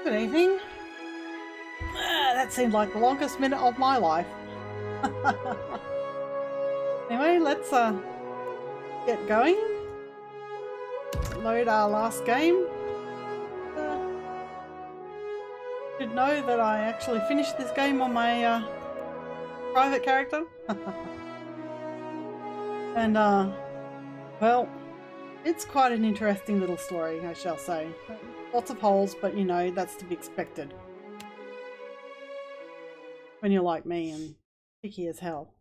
Good evening. That seemed like the longest minute of my life. Anyway, let's get going. Load our last game. Should know that I actually finished this game on my private character. And well, it's quite an interesting little story, I shall say. Lots of holes, but you know, that's to be expected when you're like me and picky as hell.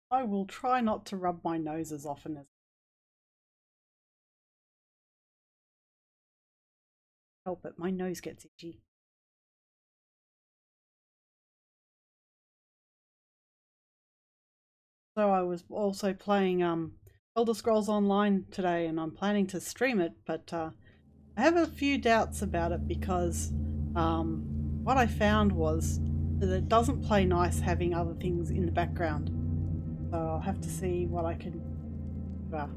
I will try not to rub my nose as often as help it. My nose gets itchy. So I was also playing Elder Scrolls Online today, and I'm planning to stream it, but I have a few doubts about it because what I found was that it doesn't play nice having other things in the background. So I'll have to see what I can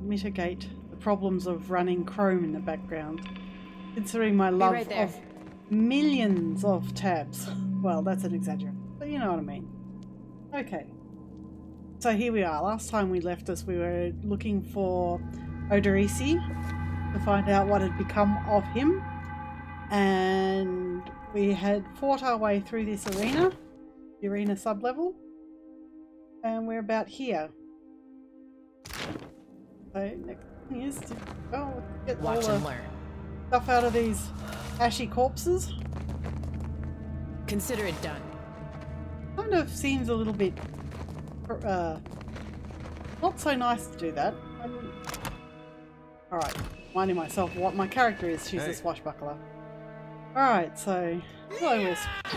mitigate the problems of running Chrome in the background, considering my love of millions of tabs. Well, that's an exaggeration, but you know what I mean. Okay. So here we are. Last time we left us, we were looking for Oderisi to find out what had become of him, and we had fought our way through this arena, the arena sublevel, and we're about here. So next thing is to get all the stuff out of these ashy corpses. Consider it done. Kind of seems a little bit not so nice to do that. Alright, reminding myself what my character is. She's a swashbuckler. Alright, so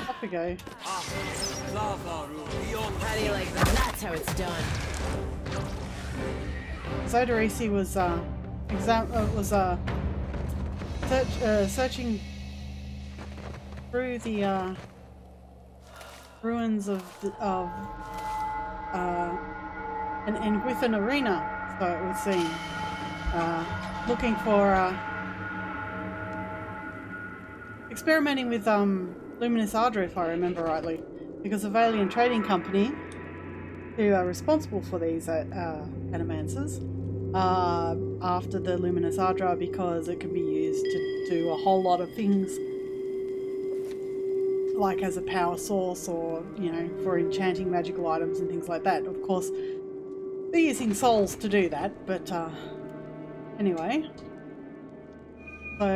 up we go. How do you like that? That's how it's done. Oderisi was searching through the ruins of an Engwithan arena, so it would seem, looking for experimenting with luminous ardra, if I remember rightly, because a Valiant trading company who are responsible for these animancers after the luminous ardra because it can be used to do a whole lot of things, like as a power source, or you know, for enchanting magical items and things like that. Of course, they're using souls to do that, but anyway. So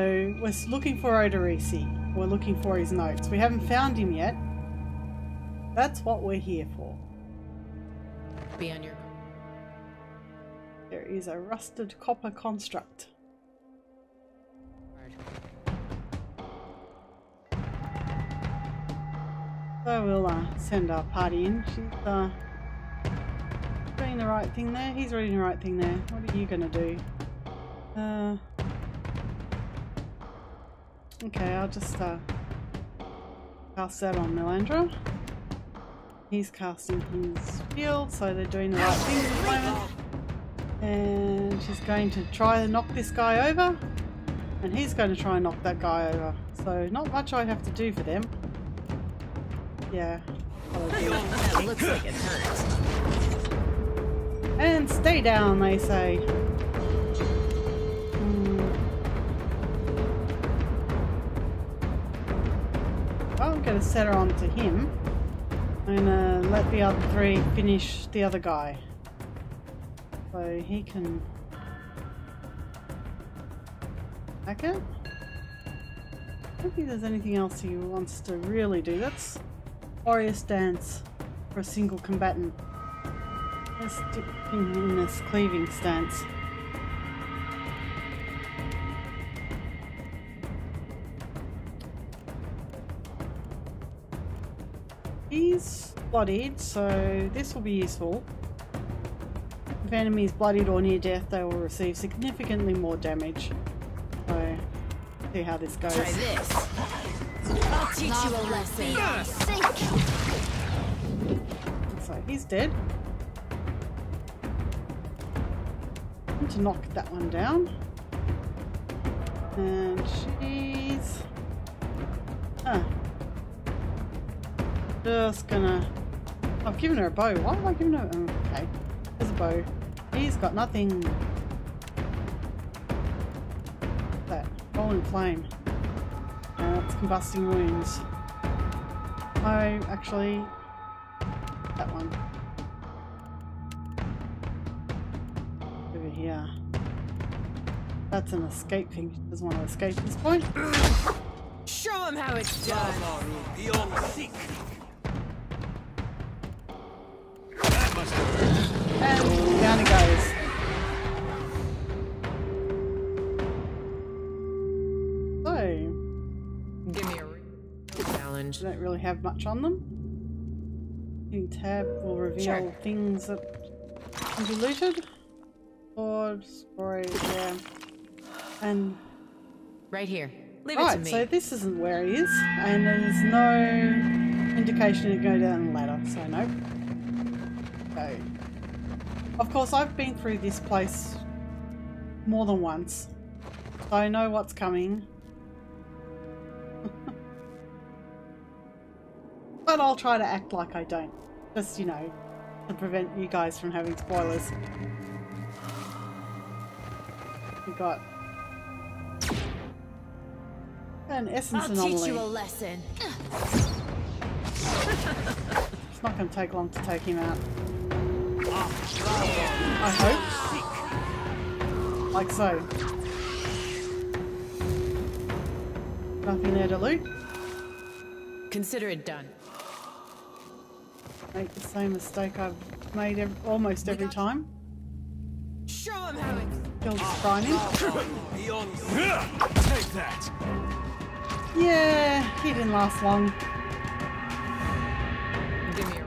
we're looking for Oderisi. We're looking for his notes. We haven't found him yet. That's what we're here for. Be on your guard. There is a rusted copper construct. So we'll send our party in. She's doing the right thing there. He's reading the right thing there. What are you gonna do? Okay, I'll just cast that on Melandra. He's casting his field, so they're doing the right thing at the moment. And she's going to try and knock this guy over, and he's going to try and knock that guy over. So not much I have to do for them. Yeah. That looks like it hurts. And stay down, they say. Well, I'm going to set her on to him. I'm going to let the other three finish the other guy. So he can attack it. I don't think there's anything else he wants to really do. That's warrior stance for a single combatant. Let's stick him in this cleaving stance. He's bloodied, so this will be useful. If enemies bloodied or near death, they will receive significantly more damage. So, see how this goes. Try this. I'll teach you a lesson. So he's dead. Need to knock that one down. And she's just gonna. I've given her a bow. Why have I given her? Oh, okay, there's a bow. He's got nothing. That rolling flame. It's combusting wounds. Oh, actually, that one over here. That's an escape thing. She doesn't want to escape at this point. Show him how it's done. And down it goes. So, Give me a challenge. don't really have much on them. Hitting tab will reveal things that can be looted. Or storage, yeah. And right here. Leave it to me. So this isn't where he is, and there's no indication to go down the ladder, so nope. Okay. Of course, I've been through this place more than once, so I know what's coming. But I'll try to act like I don't. Just, you know, to prevent you guys from having spoilers. We got An essence I'll anomaly. teach you a lesson. It's not going to take long to take him out. I hope. Like so. Nothing there to loot. Consider it done. Make the same mistake I've made almost every time. Show him how it. Kill the Sprine. Take that. Yeah, he didn't last long. Give me a.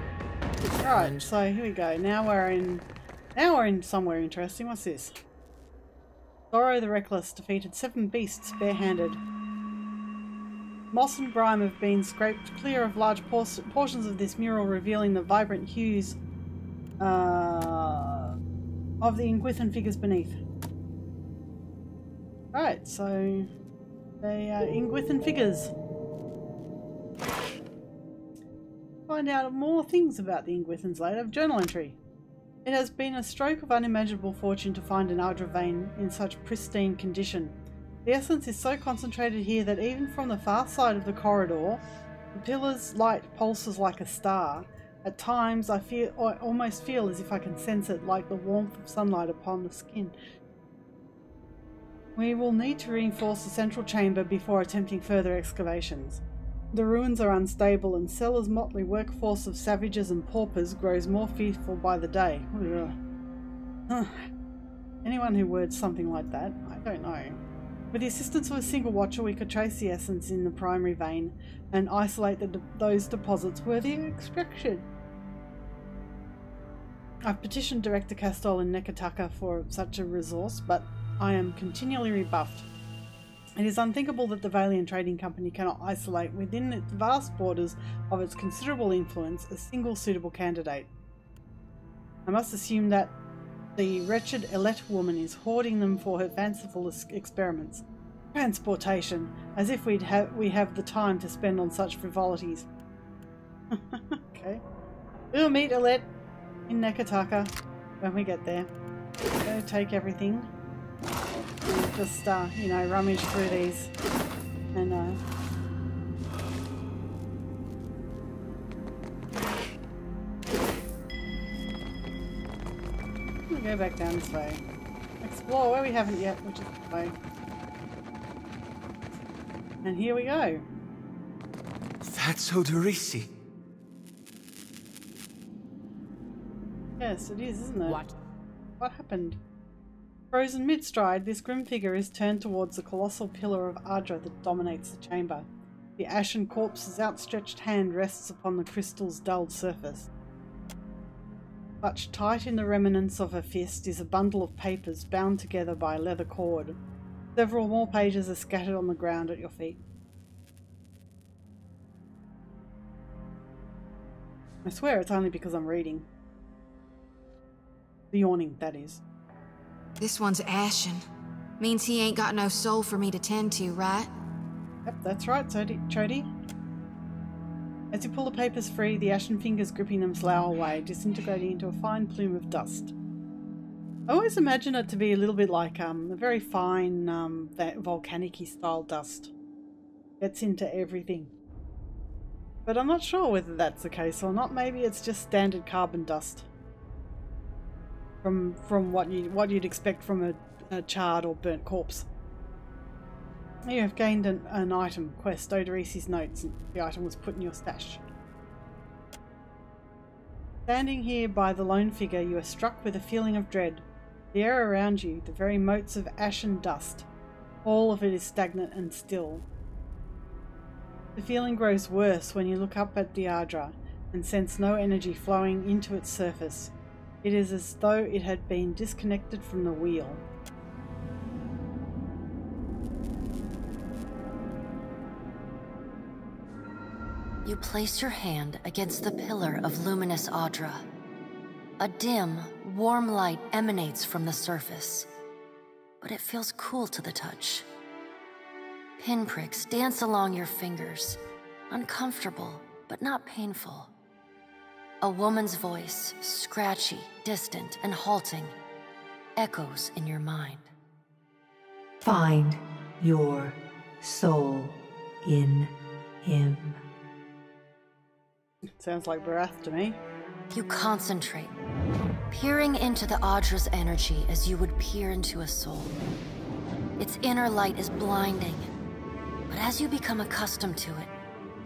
Right, so here we go. Now we're in somewhere interesting. What's this? Zorro the Reckless defeated 7 beasts barehanded. Moss and grime have been scraped clear of large portions of this mural, revealing the vibrant hues of the Ingwithan figures beneath. Right, so they are Ingwithan figures. Find out more things about the Ingwithans later. Journal entry. It has been a stroke of unimaginable fortune to find an Ardra vein in such pristine condition. The essence is so concentrated here that even from the far side of the corridor, the pillar's light pulses like a star. At times, I almost feel as if I can sense it, like the warmth of sunlight upon the skin. We will need to reinforce the central chamber before attempting further excavations. The ruins are unstable, and Seller's motley workforce of savages and paupers grows more fearful by the day. Anyone who words something like that, I don't know. With the assistance of a single watcher, we could trace the essence in the primary vein and isolate those deposits worthy of extraction. I've petitioned Director Castol in Nekataka for such a resource, but I am continually rebuffed. It is unthinkable that the Valiant Trading Company cannot isolate within its vast borders of its considerable influence a single suitable candidate. I must assume that the wretched Elette woman is hoarding them for her fanciful experiments. Transportation, as if we have the time to spend on such frivolities. Okay. We'll meet Elette in Nekataka when we get there. Go take everything. And just, you know, rummage through these. And, go back down this way. Explore where we haven't yet, which is this way. And here we go. That's Oderisi. Yes, it is, isn't it? What? What happened? Frozen mid-stride, this grim figure is turned towards the colossal pillar of Ardra that dominates the chamber. The ashen corpse's outstretched hand rests upon the crystal's dulled surface. Clutched tight in the remnants of her fist is a bundle of papers bound together by a leather cord. Several more pages are scattered on the ground at your feet. I swear it's only because I'm reading. The yawning, that is. This one's ashen. Means he ain't got no soul for me to tend to, right? Yep, that's right, Chody. As you pull the papers free, the ashen fingers gripping them slough away, disintegrating into a fine plume of dust. I always imagine it to be a little bit like a very fine volcanic-y style dust. Gets into everything. But I'm not sure whether that's the case or not. Maybe it's just standard carbon dust. From what you'd expect from a charred or burnt corpse. You have gained an item. Quest Oderisi's notes. The item was put in your stash. Standing here by the lone figure, you are struck with a feeling of dread. The air around you, the very motes of ashen dust, all of it is stagnant and still. The feeling grows worse when you look up at the Ardra and sense no energy flowing into its surface. It is as though it had been disconnected from the wheel. You place your hand against the pillar of luminous Audra. A dim, warm light emanates from the surface, but it feels cool to the touch. Pinpricks dance along your fingers, uncomfortable but not painful. A woman's voice, scratchy, distant, and halting, echoes in your mind. Find your soul. in him. Sounds like Barath to me. You concentrate, peering into the Audra's energy as you would peer into a soul. Its inner light is blinding, but as you become accustomed to it,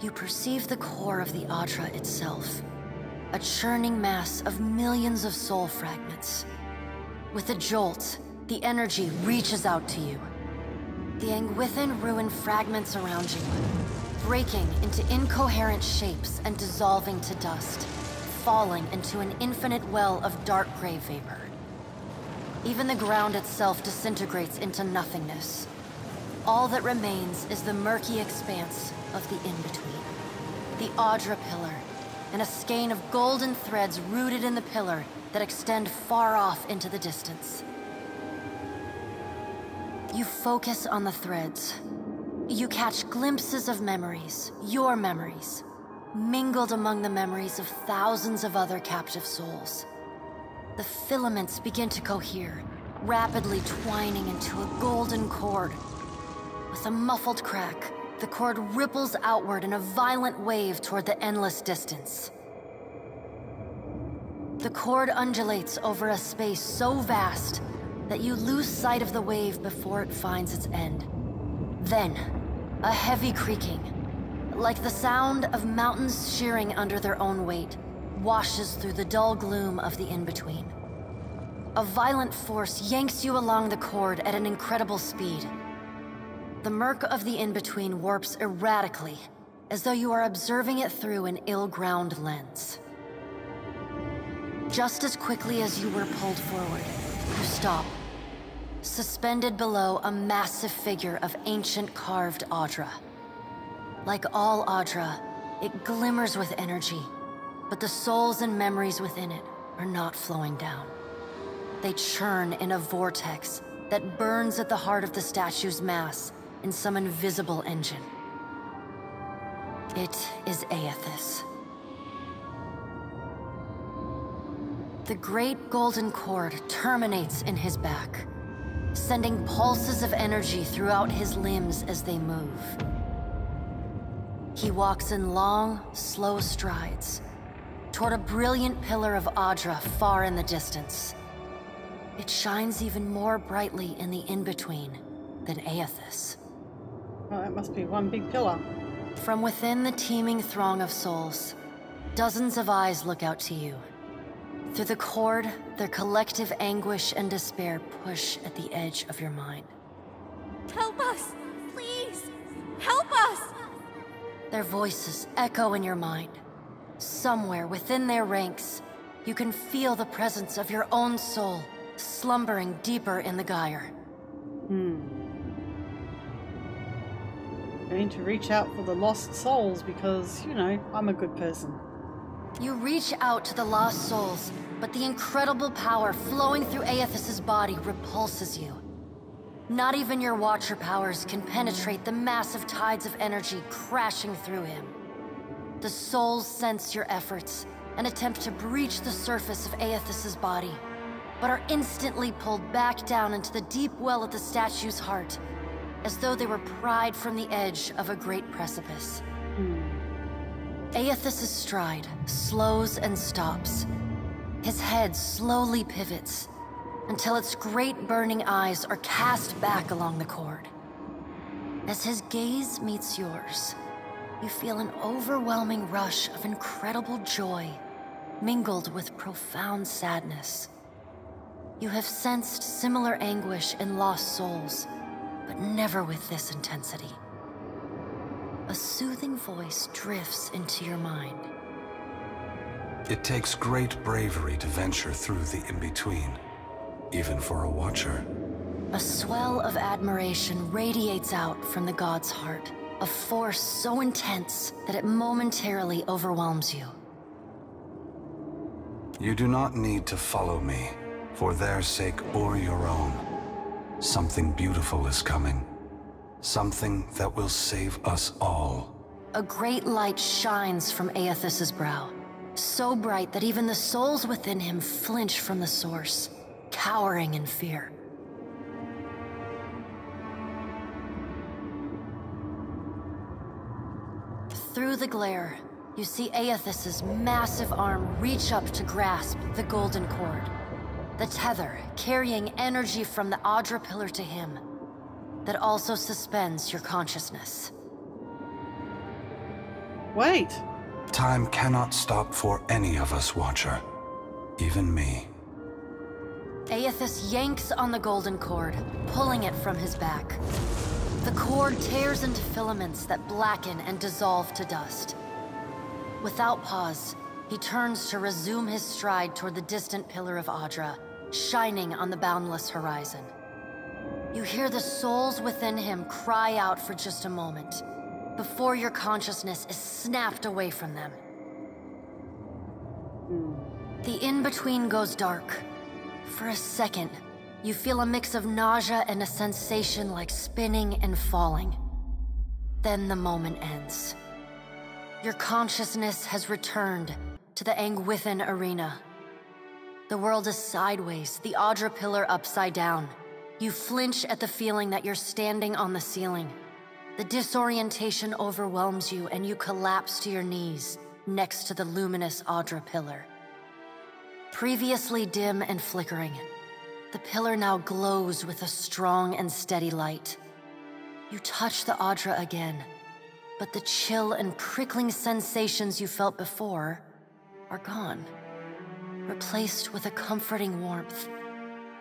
you perceive the core of the Audra itself, a churning mass of millions of soul fragments. With a jolt, the energy reaches out to you. The Angwithan ruin fragments around you, breaking into incoherent shapes and dissolving to dust, falling into an infinite well of dark gray vapor. Even the ground itself disintegrates into nothingness. All that remains is the murky expanse of the in-between. The Audra Pillar, and a skein of golden threads rooted in the pillar that extend far off into the distance. You focus on the threads. You catch glimpses of memories, your memories, mingled among the memories of thousands of other captive souls. The filaments begin to cohere, rapidly twining into a golden cord. With a muffled crack, the cord ripples outward in a violent wave toward the endless distance. The cord undulates over a space so vast that you lose sight of the wave before it finds its end. Then, a heavy creaking, like the sound of mountains shearing under their own weight, washes through the dull gloom of the in-between. A violent force yanks you along the cord at an incredible speed. The murk of the in-between warps erratically, as though you are observing it through an ill-ground lens. Just as quickly as you were pulled forward, you stop, suspended below a massive figure of ancient carved Audra. Like all Audra, it glimmers with energy, but the souls and memories within it are not flowing down. They churn in a vortex that burns at the heart of the statue's mass in some invisible engine. It is Aethys. The great golden cord terminates in his back, sending pulses of energy throughout his limbs as they move. He walks in long, slow strides toward a brilliant pillar of Audra far in the distance. It shines even more brightly in the in-between than Aethys. Oh, that must be one big pillar. From within the teeming throng of souls, dozens of eyes look out to you. Through the cord, their collective anguish and despair push at the edge of your mind. Help us! Please! Help us! Their voices echo in your mind. Somewhere within their ranks, you can feel the presence of your own soul, slumbering deeper in the gyre. I need to reach out for the lost souls because, you know, I'm a good person. You reach out to the lost souls, but the incredible power flowing through Aethys' body repulses you. Not even your Watcher powers can penetrate the massive tides of energy crashing through him. The souls sense your efforts and attempt to breach the surface of Aethys' body, but are instantly pulled back down into the deep well at the statue's heart, as though they were pried from the edge of a great precipice. Aethys' stride slows and stops. His head slowly pivots until its great burning eyes are cast back along the cord. As his gaze meets yours, you feel an overwhelming rush of incredible joy mingled with profound sadness. You have sensed similar anguish in lost souls, but never with this intensity. A soothing voice drifts into your mind. It takes great bravery to venture through the in-between, even for a Watcher. A swell of admiration radiates out from the god's heart, a force so intense that it momentarily overwhelms you. You do not need to follow me, for their sake or your own. Something beautiful is coming. Something that will save us all. A great light shines from Aethys' brow, so bright that even the souls within him flinch from the source, cowering in fear. the glare, you see Aethys's massive arm reach up to grasp the golden cord. The tether carrying energy from the Adra pillar to him that also suspends your consciousness. Wait! Time cannot stop for any of us, Watcher. Even me. Aethys yanks on the golden cord, pulling it from his back. The cord tears into filaments that blacken and dissolve to dust. Without pause, he turns to resume his stride toward the distant pillar of Adra, shining on the boundless horizon. You hear the souls within him cry out for just a moment, before your consciousness is snapped away from them. The in-between goes dark. For a second, you feel a mix of nausea and a sensation like spinning and falling. Then the moment ends. Your consciousness has returned to the Angwithan arena. The world is sideways, the Adra pillar upside down. You flinch at the feeling that you're standing on the ceiling. The disorientation overwhelms you and you collapse to your knees next to the luminous Adra pillar. Previously dim and flickering, the pillar now glows with a strong and steady light. You touch the Adra again, but the chill and prickling sensations you felt before are gone, replaced with a comforting warmth,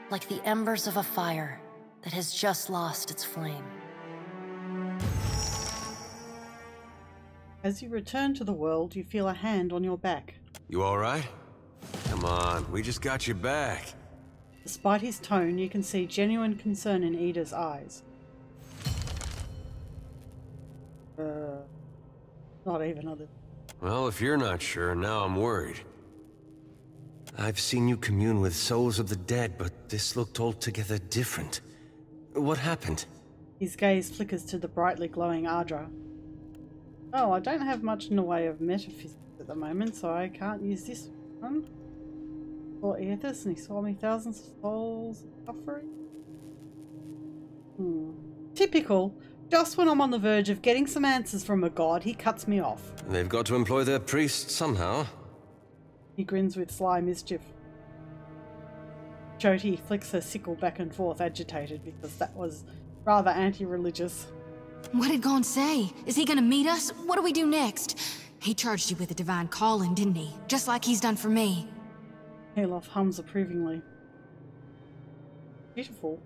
like the embers of a fire that has just lost its flame. As you return to the world, you feel a hand on your back. You all right? Come on, we just got you back. Despite his tone, you can see genuine concern in Ida's eyes. Not even other. Well, if you're not sure, now I'm worried. I've seen you commune with souls of the dead, but this looked altogether different. What happened? His gaze flickers to the brightly glowing Adra. Oh, I don't have much in the way of metaphysics at the moment, so I can't use this one. I saw Aethys and he saw me thousands of souls suffering. Typical. Just when I'm on the verge of getting some answers from a god, he cuts me off. They've got to employ their priests somehow. He grins with sly mischief. Jyoti flicks her sickle back and forth, agitated, because that was rather anti-religious. What did Gon say? Is he gonna meet us? What do we do next? He charged you with a divine calling, didn't he? Just like he's done for me. Alof hums approvingly. Beautiful.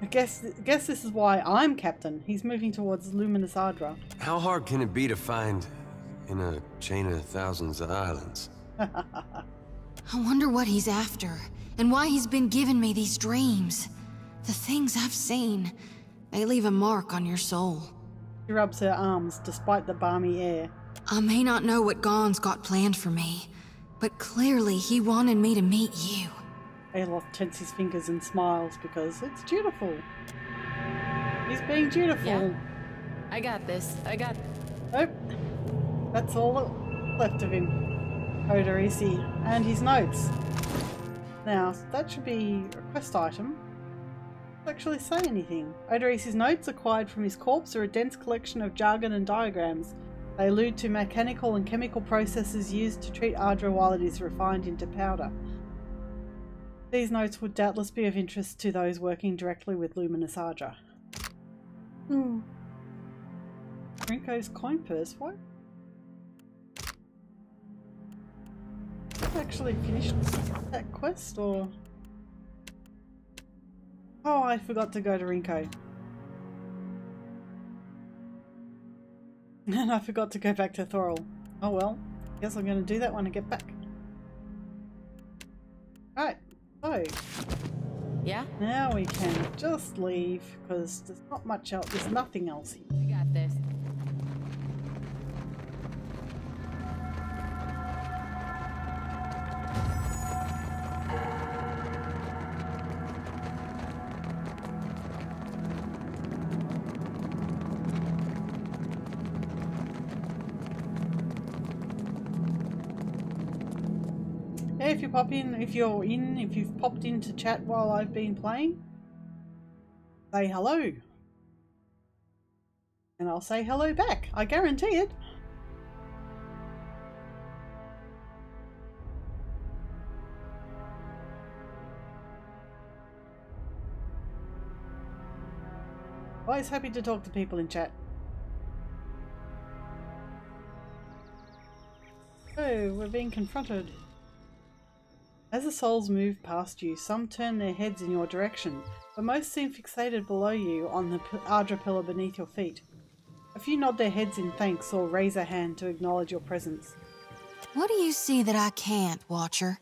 I guess this is why I'm captain. He's moving towards luminous Adra. How hard can it be to find in a chain of thousands of islands? I wonder what he's after, and why he's been giving me these dreams. The things I've seen, they leave a mark on your soul. She rubs her arms, despite the balmy air. I may not know what Gon's got planned for me, but clearly he wanted me to meet you. Alof tenses his fingers and smiles because it's dutiful. He's being dutiful. Yeah. I got this. Nope. That's all left of him. Oderisi and his notes. Now, that should be a quest item. Doesn't actually say anything. Oderisi's notes acquired from his corpse are a dense collection of jargon and diagrams. They allude to mechanical and chemical processes used to treat Adra while it is refined into powder. These notes would doubtless be of interest to those working directly with luminous Adra. Rinko's coin purse, what? I've actually finished that quest, or... Oh, I forgot to go to Rinko. And I forgot to go back to Thorol. Oh well, guess I'm going to do that when I get back. Right, so... Yeah? Now we can just leave, because there's not much else, there's nothing else here. I got this. Hey, if you've popped into chat while I've been playing, say hello. And I'll say hello back. I guarantee it. Always happy to talk to people in chat. Oh, we're being confronted. As the souls move past you, some turn their heads in your direction, but most seem fixated below you on the Ardra pillar beneath your feet. A few nod their heads in thanks or raise a hand to acknowledge your presence. What do you see that I can't, Watcher?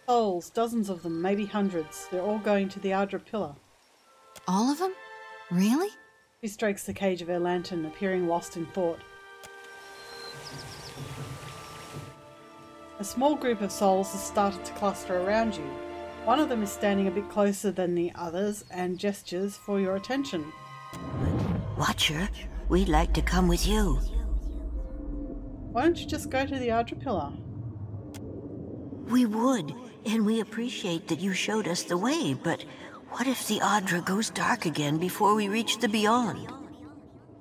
Souls, dozens of them, maybe hundreds. They're all going to the Ardra pillar. All of them? Really? She strokes the cage of her lantern, appearing lost in thought. A small group of souls has started to cluster around you. One of them is standing a bit closer than the others and gestures for your attention. Watcher, we'd like to come with you. Why don't you just go to the Ardra pillar? We would, and we appreciate that you showed us the way, but what if the Ardra goes dark again before we reach the beyond?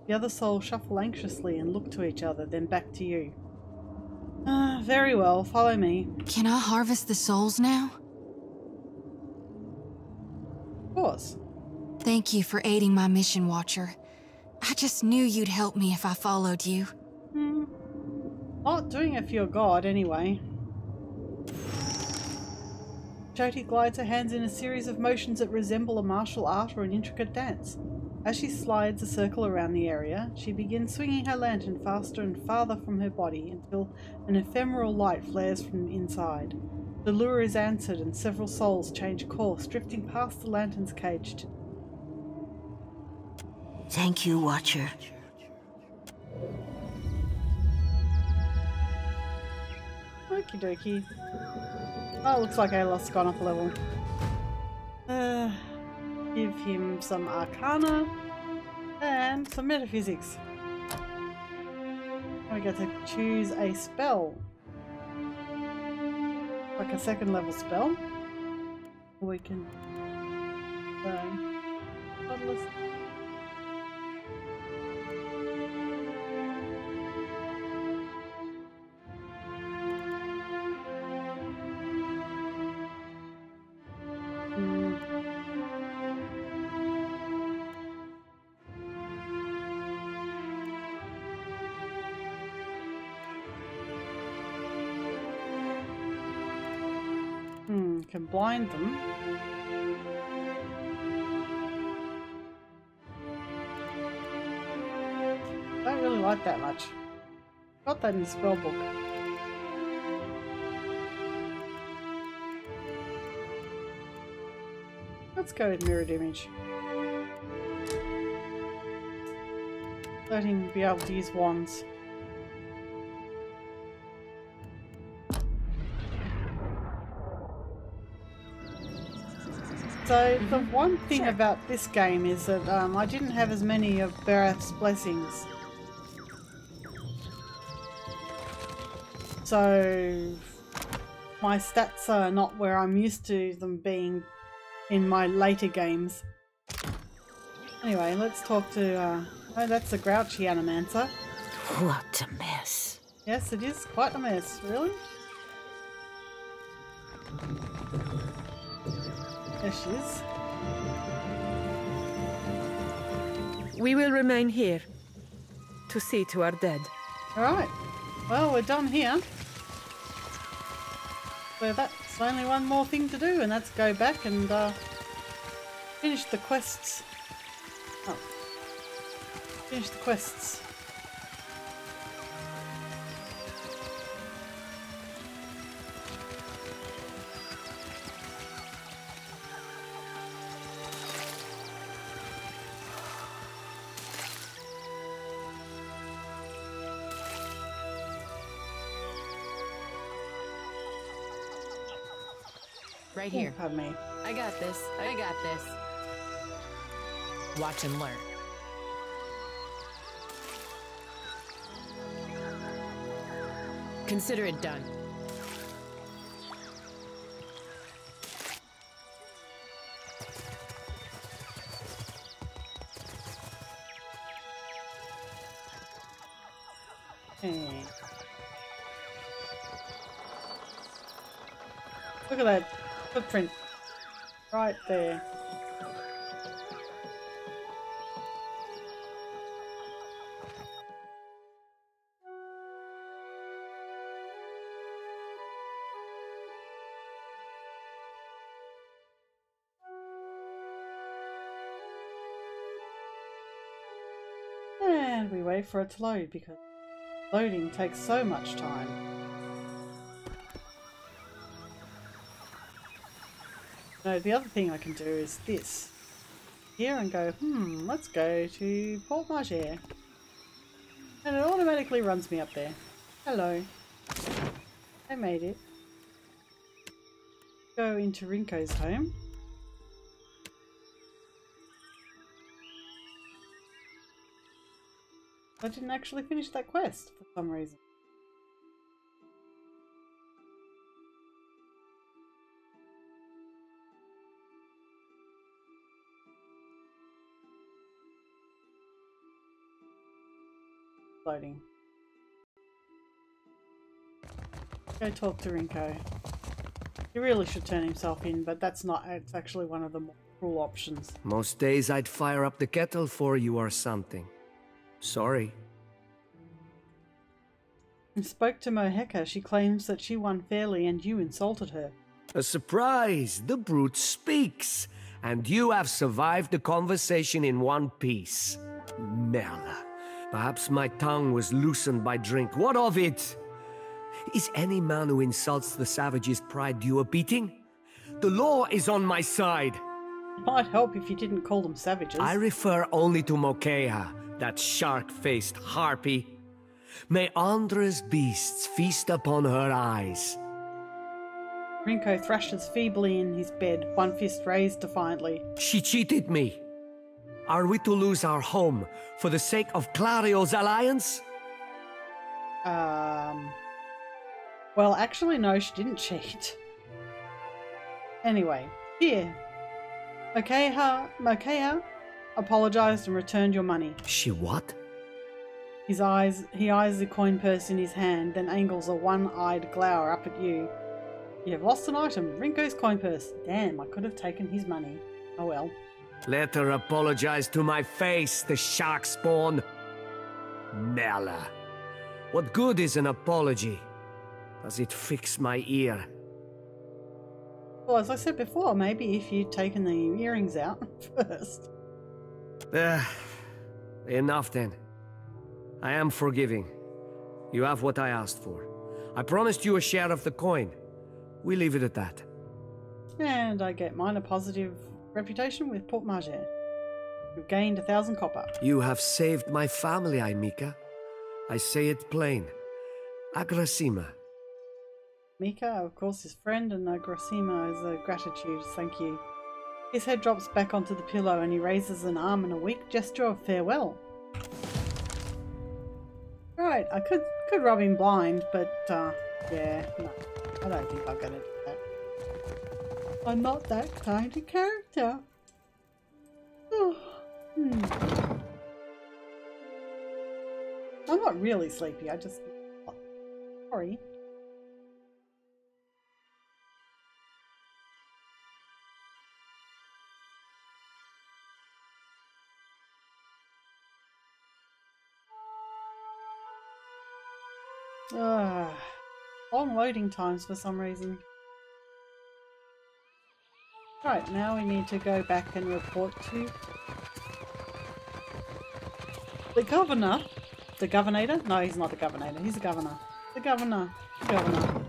The other souls shuffle anxiously and look to each other, then back to you. Very well, follow me. Can I harvest the souls now? Of course. Thank you for aiding my mission, Watcher. I just knew you'd help me if I followed you. Not doing it for your god, anyway. Jyoti glides her hands in a series of motions that resemble a martial art or an intricate dance. As she slides a circle around the area, she begins swinging her lantern faster and farther from her body until an ephemeral light flares from inside. The lure is answered and several souls change course, drifting past the lantern's cage. Thank you, Watcher. Okie dokie. Oh, looks like Alos gone up a level. Give him some Arcana and some Metaphysics. We get to choose a spell. Like a second level spell. We can... Bloodless. Can blind them. Don't really like that much. Got that in the spell book. Let's go with mirrored image. Let him be able to use wands. So the one thing about this game is that I didn't have as many of Barath's blessings. So my stats are not where I'm used to them being in my later games. Anyway, let's talk to... oh, that's a grouchy Animancer. What a mess. Yes, it is quite a mess, really. There she is. We will remain here to see to our dead. Alright. Well, we're done here. So that's only one more thing to do, and that's go back and finish the quests. Oh. Finish the quests. Right here. Oh, pardon me. I got this. I got this. Watch and learn. Consider it done. Hey. Look at that footprint right there. And we wait for it to load because loading takes so much time. No, the other thing I can do is this. Here and go, let's go to Port Marger. And it automatically runs me up there. Hello. I made it. Go into Rinko's home. I didn't actually finish that quest for some reason. Loading. Go talk to Rinko. He really should turn himself in, but that's not, it's actually one of the more cruel options. Most days I'd fire up the kettle for you or something. Sorry. I spoke to Moheka. She claims that she won fairly and you insulted her. A surprise! The brute speaks! And you have survived the conversation in one piece. Merla. Perhaps my tongue was loosened by drink. What of it? Is any man who insults the savage's pride due a beating? The law is on my side. It might help if you didn't call them savages. I refer only to Mokeha, that shark-faced harpy. May Andra's beasts feast upon her eyes. Rinko thrashes feebly in his bed, one fist raised defiantly. She cheated me. Are we to lose our home for the sake of Clario's alliance? Well, actually, no, she didn't cheat. Anyway, here. Mokeha apologized and returned your money. She what? He eyes the coin purse in his hand, then angles a one-eyed glower up at you. You have lost an item, Rinko's coin purse. Damn, I could have taken his money. Oh well. Let her apologize to my face, the shark spawn. Merla. What good is an apology? Does it fix my ear? Well, as I said before, maybe if you'd taken the earrings out first. Enough then. I am forgiving. You have what I asked for. I promised you a share of the coin. We leave it at that. And I get mine a positive reputation with Port Marger. You've gained 1,000 copper. You have saved my family, Mika. I say it plain. Agrasima. Mika, of course, his friend, and Agrasima is a gratitude. Thank you. His head drops back onto the pillow and he raises an arm in a weak gesture of farewell. Right, I could rub him blind, but yeah, no, I don't think I'm gonna do that. I'm not that kind of character. I'm not really sleepy, I just... Sorry. Long loading times for some reason. Right, now we need to go back and report to the governor. The governator? No, he's not the governator. He's the governor. The governor. The governor.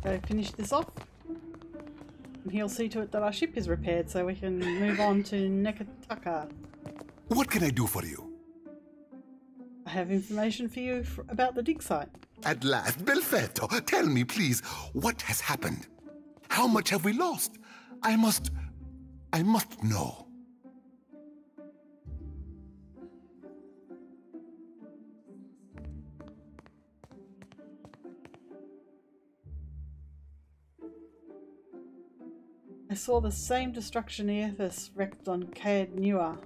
Go finish this off. And he'll see to it that our ship is repaired so we can move on to Nekataka. What can I do for you? I have information for you about the dig site. At last, Belfetto, tell me, please, what has happened? How much have we lost? I must know. I saw the same destruction Earthus wrecked on Caed Nua.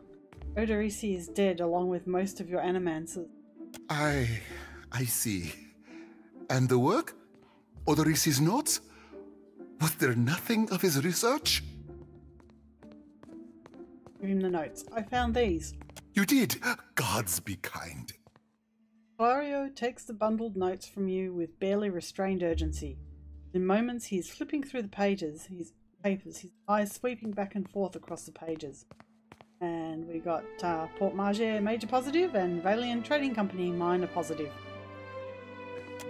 Oderisi is dead along with most of your animancers. I see. And the work? Oderisi's notes? Was there nothing of his research? Give him the notes. I found these. You did? Gods be kind. Clario takes the bundled notes from you with barely restrained urgency. In moments he is flipping through the pages, his eyes sweeping back and forth across the pages. And we got Port Margere major positive and Valiant Trading Company minor positive.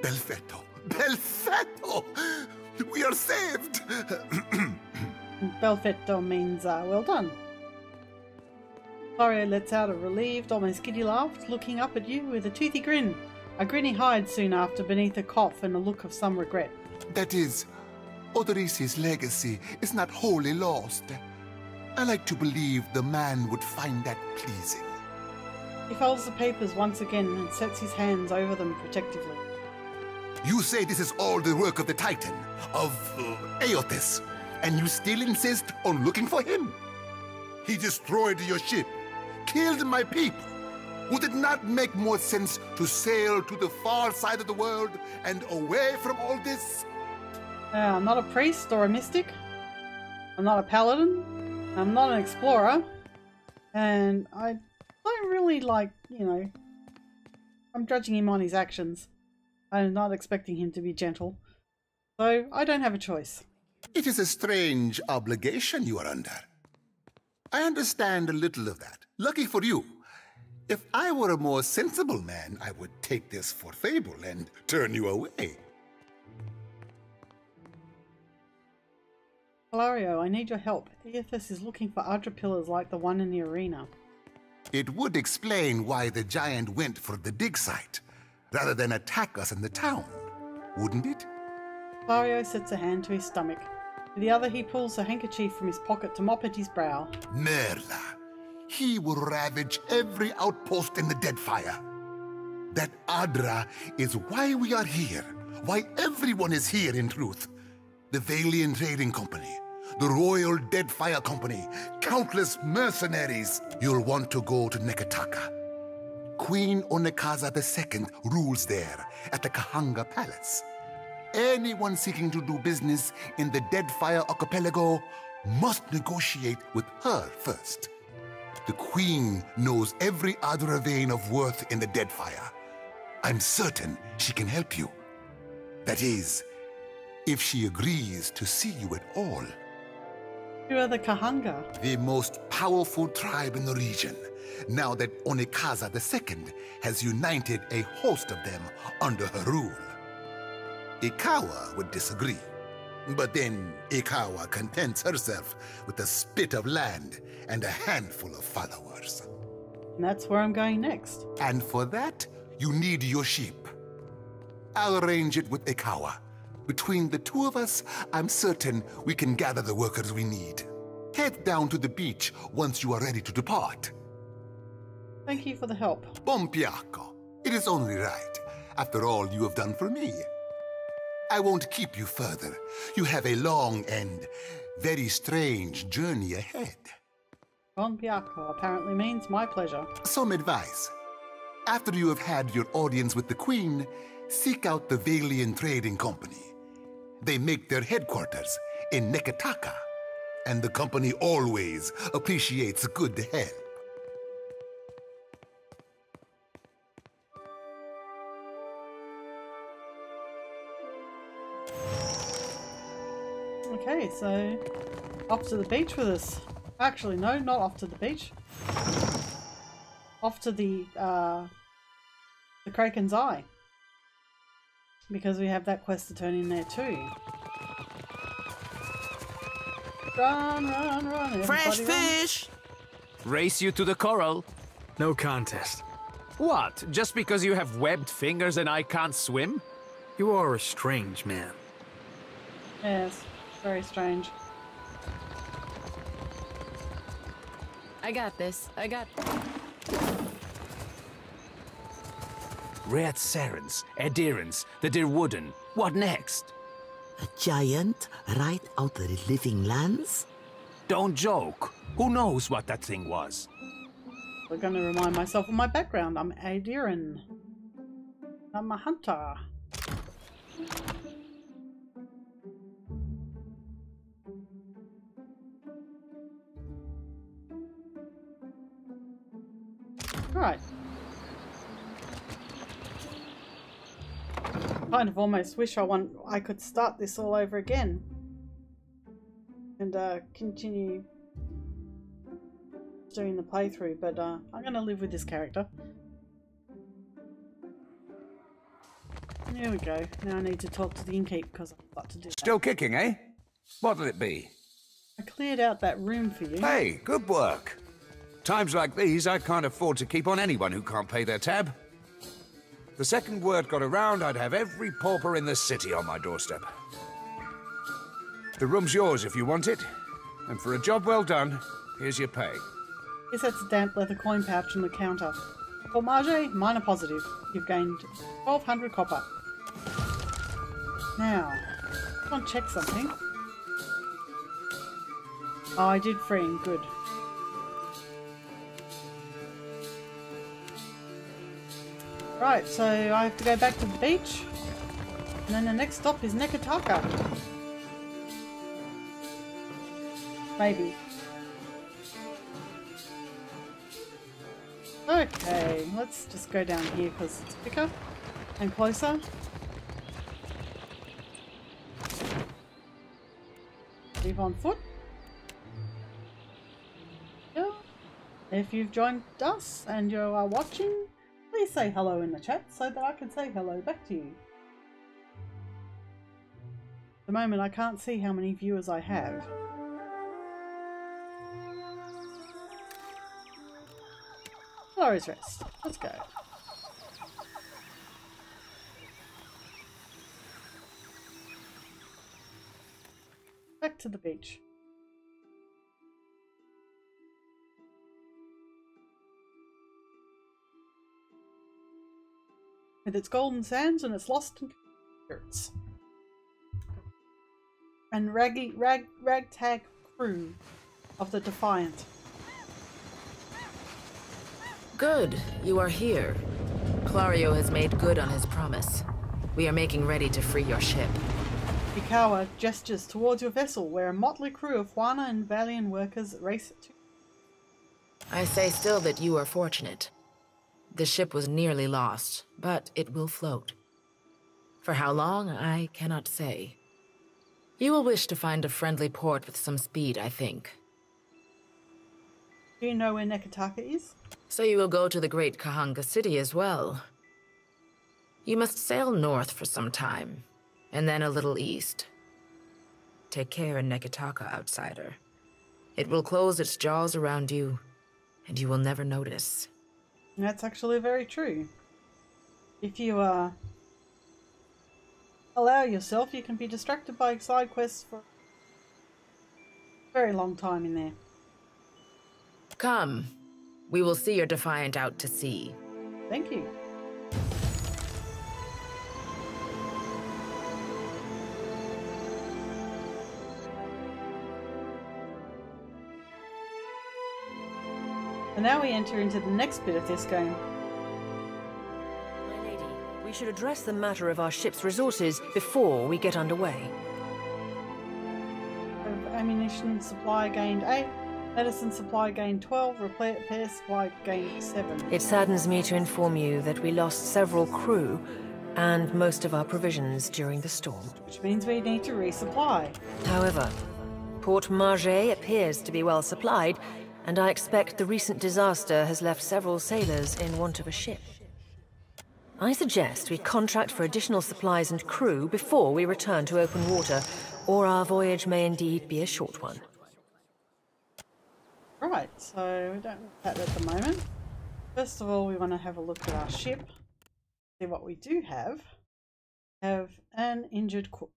Belfetto! Belfetto! We are saved! Belfetto means well done. Clario lets out a relieved, almost giddy laugh, looking up at you with a toothy grin. A grin he hides soon after beneath a cough and a look of some regret. That is, Oderisi's legacy is not wholly lost. I like to believe the man would find that pleasing. He folds the papers once again and sets his hands over them protectively. You say this is all the work of the Titan, of Aotis, and you still insist on looking for him? He destroyed your ship, killed my people. Would it not make more sense to sail to the far side of the world and away from all this? I'm not a priest or a mystic. I'm not a paladin. I'm not an explorer. And I don't really I'm judging him on his actions. I'm not expecting him to be gentle. So I don't have a choice. It is a strange obligation you are under. I understand a little of that. Lucky for you. If I were a more sensible man, I would take this for fable and turn you away. Clario, I need your help. Eothas is looking for Adra pillars like the one in the arena. It would explain why the giant went for the dig site, rather than attack us in the town, wouldn't it? Clario sets a hand to his stomach. With the other he pulls a handkerchief from his pocket to mop at his brow. Merla. He will ravage every outpost in the Deadfire. That Adra is why we are here, why everyone is here in truth. The Valiant Trading Company, the Royal Deadfire Company, countless mercenaries. You'll want to go to Nekataka. Queen Onekaza II rules there at the Kahanga Palace. Anyone seeking to do business in the Deadfire Archipelago must negotiate with her first. The Queen knows every Adra vein of worth in the Deadfire. I'm certain she can help you. That is, if she agrees to see you at all. Who are the Kahanga? The most powerful tribe in the region, now that Onekaza II has united a host of them under her rule. Ikawa would disagree, but then Ikawa contents herself with a spit of land and a handful of followers. And that's where I'm going next. And for that, you need your sheep. I'll arrange it with Ikawa. Between the two of us, I'm certain we can gather the workers we need. Head down to the beach once you are ready to depart. Thank you for the help. Bompiaco. It is only right, after all you have done for me. I won't keep you further. You have a long and very strange journey ahead. Bon Piaco apparently means my pleasure. Some advice. After you have had your audience with the Queen, seek out the Valiant Trading Company. They make their headquarters in Nekataka, and the company always appreciates good help. Okay, so off to the beach with us. Actually, no, not off to the beach. Off to the Kraken's Eye. Because we have that quest to turn in there too. Run, run, run. Fresh Everybody fish! Race you to the coral. No contest. What? Just because you have webbed fingers and I can't swim? You are a strange man. Run. Yes, very strange. I got this. I got... Red Serens, Adherents, the Dirwooden. What next? A giant right out of the living lands? Don't joke. Who knows what that thing was? I'm going to remind myself of my background. I'm Adiran. I'm a hunter. Right. Kind of almost wish I could start this all over again and continue doing the playthrough, but I'm gonna live with this character. There we go. Now I need to talk to the innkeep because I've got to do that. Still kicking, eh? What'll it be? I cleared out that room for you. Hey, good work. Times like these, I can't afford to keep on anyone who can't pay their tab. The second word got around, I'd have every pauper in the city on my doorstep. The room's yours if you want it, and for a job well done, here's your pay. Here's that damp leather coin pouch on the counter. For Marge, minor positive. You've gained 1200 copper. Now, I want to check something. Oh, I did free him. Good. Right, so I have to go back to the beach, and then the next stop is Nekataka. Maybe. Okay, let's just go down here because it's quicker and closer. Leave on foot. Yeah. If you've joined us and you are watching, please say hello in the chat so that I can say hello back to you. At the moment I can't see how many viewers I have. Glorious rest. Let's go. Back to the beach. With its golden sands and its lost spirits. And ragtag crew of the Defiant. Good, you are here. Clario has made good on his promise. We are making ready to free your ship. Ikawa gestures towards your vessel, where a motley crew of Juana and Valian workers race to. I say still that you are fortunate. The ship was nearly lost, but it will float. For how long, I cannot say. You will wish to find a friendly port with some speed, I think. Do you know where Nekataka is? So you will go to the great Kahanga city as well. You must sail north for some time, and then a little east. Take care in Nekataka, outsider. It will close its jaws around you, and you will never notice. That's actually very true. If you allow yourself, you can be distracted by side quests for a very long time in there. Come. We will see your Defiant out to sea. Thank you. And now we enter into the next bit of this game. My lady, we should address the matter of our ship's resources before we get underway. Ammunition supply gained 8. Medicine supply gained 12, repair supply gained 7. It saddens me to inform you that we lost several crew and most of our provisions during the storm. Which means we need to resupply. However, Port Marge appears to be well supplied, and I expect the recent disaster has left several sailors in want of a ship. I suggest we contract for additional supplies and crew before we return to open water, or our voyage may indeed be a short one. Right, so we don't want that at the moment. First of all, we want to have a look at our ship. See what we do have. Have an injured cook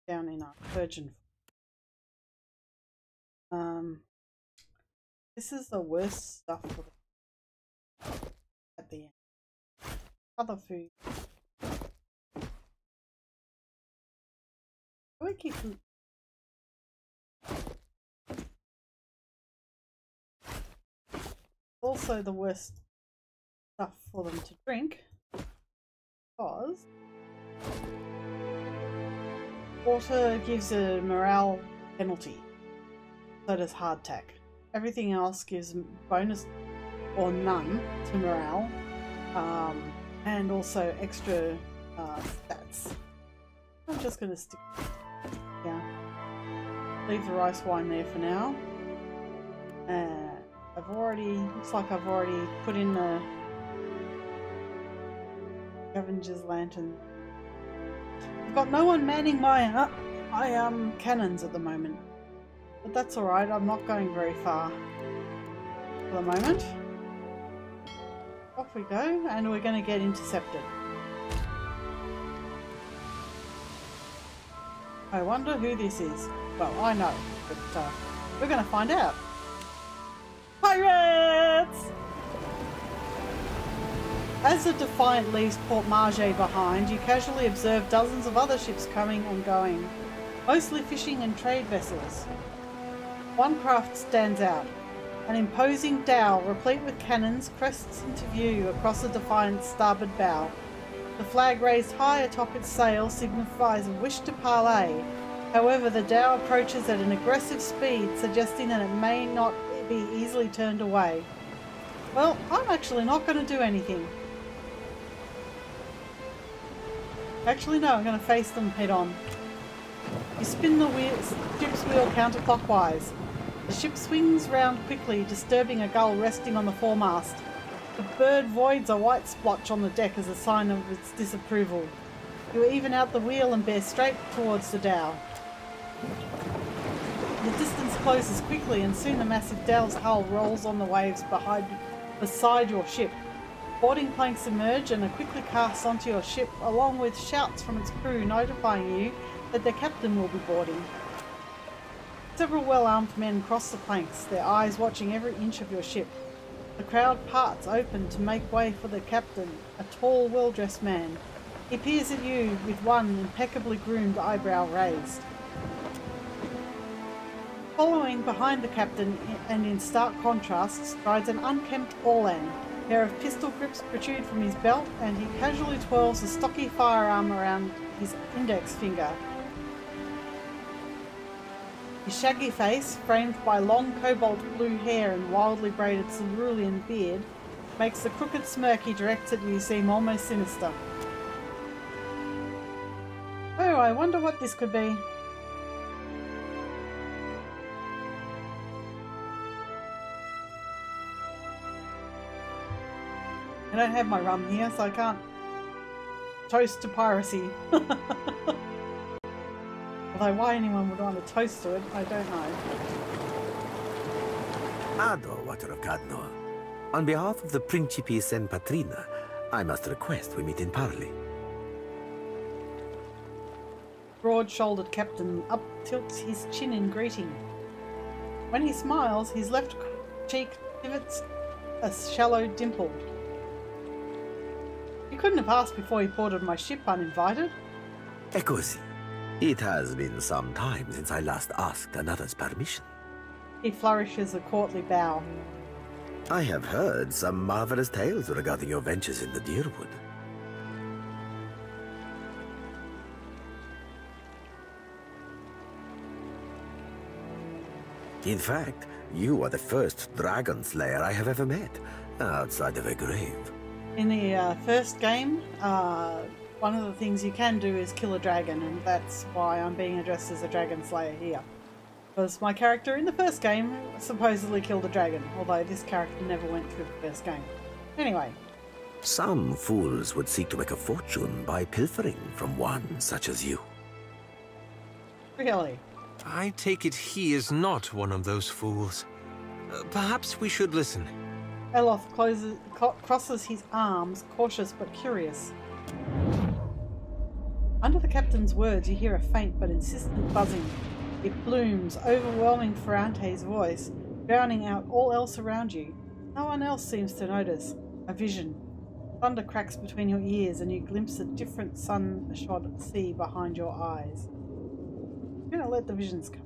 down in our Virgin. This is the worst stuff for at the end. Other food. Do I keep food? Also the worst stuff for them to drink because water gives a morale penalty, so does hardtack. Everything else gives bonus or none to morale, and also extra stats. I'm just going to stick, leave the rice wine there for now. Looks like I've already put in the Scavenger's lantern. I've got no one manning my cannons at the moment, but that's alright. I'm not going very far for the moment. Off we go, and we're going to get intercepted. I wonder who this is. Well, I know, but we're going to find out. Pirates! As the Defiant leaves Port Margay behind, you casually observe dozens of other ships coming and going, mostly fishing and trade vessels. One craft stands out. An imposing dhow, replete with cannons, crests into view across the Defiant's starboard bow. The flag raised high atop its sail signifies a wish to parley. However, the dhow approaches at an aggressive speed, suggesting that it may not be easily turned away. Well, I'm actually not going to do anything. Actually, no, I'm going to face them head on. You spin the ship's wheel counterclockwise. The ship swings round quickly, disturbing a gull resting on the foremast. The bird voids a white splotch on the deck as a sign of its disapproval. You even out the wheel and bear straight towards the dhow. The distance closes quickly, and soon the massive dhow's hull rolls on the waves beside your ship. Boarding planks emerge and are quickly cast onto your ship, along with shouts from its crew notifying you that their captain will be boarding. Several well-armed men cross the planks, their eyes watching every inch of your ship. The crowd parts open to make way for the captain, a tall, well-dressed man. He peers at you with one impeccably groomed eyebrow raised. Following behind the captain, and in stark contrast, strides an unkempt Orlan. A pair of pistol grips protrude from his belt, and he casually twirls a stocky firearm around his index finger. His shaggy face, framed by long cobalt blue hair and wildly braided cerulean beard, makes the crooked smirk he directs at you seem almost sinister. Oh, I wonder what this could be. I don't have my rum here, so I can't toast to piracy. Although why anyone would want to toast to it, I don't know. Ado, Water of Cadno. On behalf of the Principes and Patrina, I must request we meet in parley. Broad-shouldered captain up tilts his chin in greeting. When he smiles, his left cheek pivots a shallow dimple. You couldn't have asked before you boarded my ship uninvited. Eccoci. It has been some time since I last asked another's permission. He flourishes a courtly bow. I have heard some marvelous tales regarding your ventures in the Deerwood. In fact, you are the first dragon slayer I have ever met, outside of a grave. In the first game, one of the things you can do is kill a dragon, and that's why I'm being addressed as a dragon slayer here. Because my character in the first game supposedly killed a dragon, although this character never went through the first game. Anyway. Some fools would seek to make a fortune by pilfering from one such as you. Really? I take it he is not one of those fools. Perhaps we should listen. Eloth crosses his arms, cautious but curious. Under the captain's words, you hear a faint but insistent buzzing. It blooms, overwhelming Ferrante's voice, drowning out all else around you. No one else seems to notice. A vision. Thunder cracks between your ears and you glimpse a different sun-shod sea behind your eyes. I'm gonna let the visions come.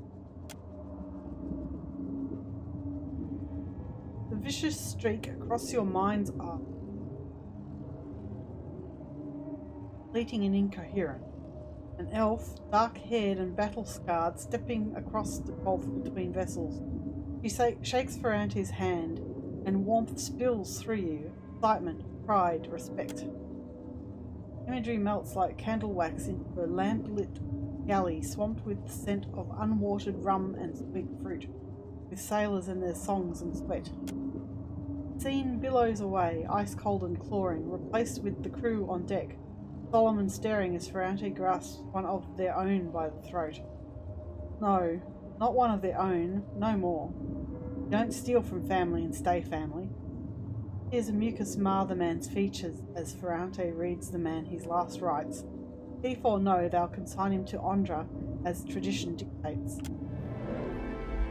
The vicious streak across your mind's eye, fleeting and incoherent. An elf, dark-haired and battle-scarred, stepping across the gulf between vessels. She shakes Ferrante's hand, and warmth spills through you. Excitement, pride, respect. Imagery melts like candle wax into a lamp-lit galley swamped with the scent of unwatered rum and sweet fruit, with sailors and their songs and sweat. The scene billows away, ice-cold and clawing, replaced with the crew on deck, solemn and staring as Ferrante grasps one of their own by the throat. No, not one of their own, no more. You don't steal from family and stay family. Here's a mucus mar the man's features as Ferrante reads the man his last rites. Thief or no, they'll consign him to Ondra as tradition dictates.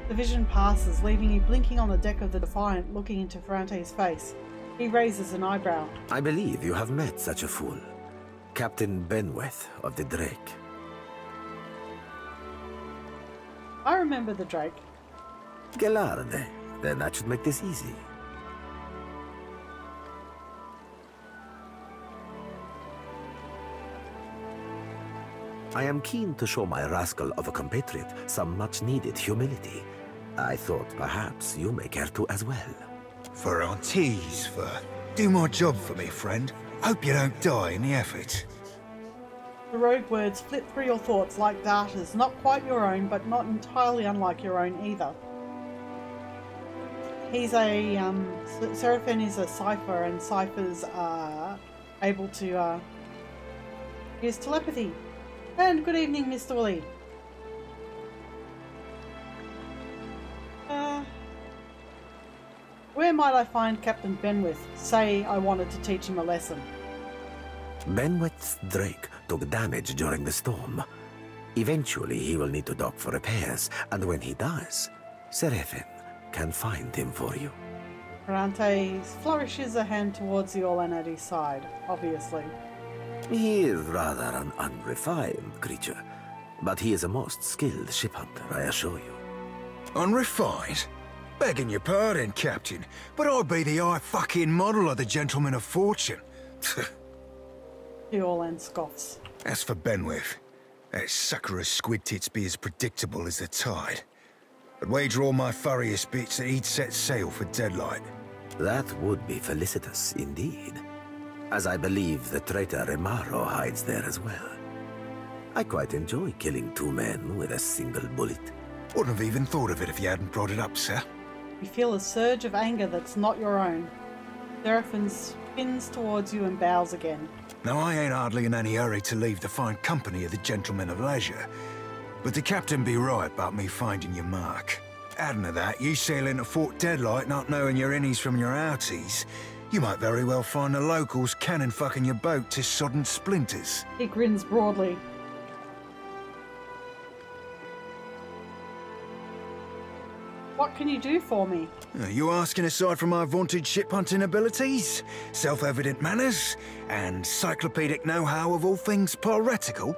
The vision passes, leaving you blinking on the deck of the Defiant, looking into Ferrante's face. He raises an eyebrow. I believe you have met such a fool. Captain Benweth of the Drake. I remember the Drake. Gelarde. Then that should make this easy. I am keen to show my rascal of a compatriot some much-needed humility. I thought perhaps you may care to as well. Ferrante's, do my job for me, friend. Hope you don't die in the effort. The rogue words flit through your thoughts like darters, not quite your own, but not entirely unlike your own either. He's a, Serafen is a cipher, and ciphers are able to, use telepathy. And good evening, Mr. Willie. Where might I find Captain Benwith? Say I wanted to teach him a lesson. Benweth's Drake took damage during the storm. Eventually he will need to dock for repairs, and when he does, Serafen can find him for you. Ferrante flourishes a hand towards the Orlan at his side, obviously. He is rather an unrefined creature, but he is a most skilled ship hunter, I assure you. Unrefined? Begging your pardon, Captain, but I'd be the fucking model of the Gentleman of Fortune. The Orlan scoffs. As for Benwith, that sucker of squid tits be as predictable as the tide. I'd wager all my furriest bits that he'd set sail for Deadlight. That would be felicitous indeed, as I believe the traitor Remaro hides there as well. I quite enjoy killing two men with a single bullet. Wouldn't have even thought of it if you hadn't brought it up, sir. You feel a surge of anger that's not your own. Serafen spins towards you and bows again. Now, I ain't hardly in any hurry to leave the fine company of the Gentlemen of Leisure, but the captain be right about me finding your mark. Adding to that, you sail into Fort Deadlight not knowing your innies from your outies, you might very well find the locals cannon fucking your boat to sodden splinters. He grins broadly. What can you do for me? Are you asking aside from my vaunted ship hunting abilities, self-evident manners, and encyclopedic know-how of all things piratical?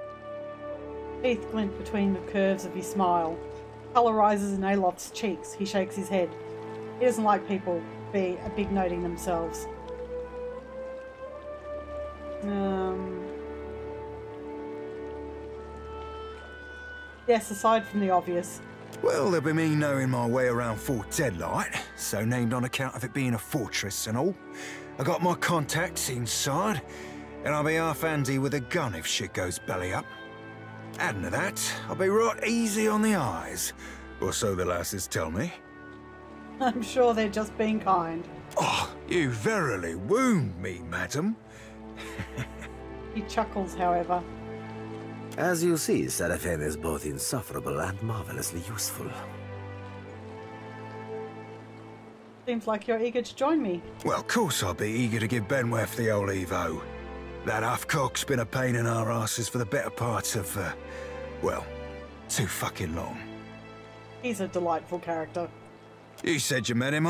Teeth glint between the curves of his smile. Colour rises in Aloth's cheeks. He shakes his head. He doesn't like people big noting themselves. Yes, aside from the obvious. Well, there'll be me knowing my way around Fort Deadlight, so named on account of it being a fortress and all. I got my contacts inside, and I'll be half handy with a gun if shit goes belly up. Adding to that, I'll be right easy on the eyes, or so the lasses tell me. I'm sure they're just being kind. Oh, you verily wound me, madam. He chuckles, however. As you see, Serafen is both insufferable and marvelously useful. Seems like you're eager to join me. Well, of course I'll be eager to give Benweth the old Evo. That Huffcock's been a pain in our asses for the better part of, well, too fucking long. He's a delightful character. You said you met him,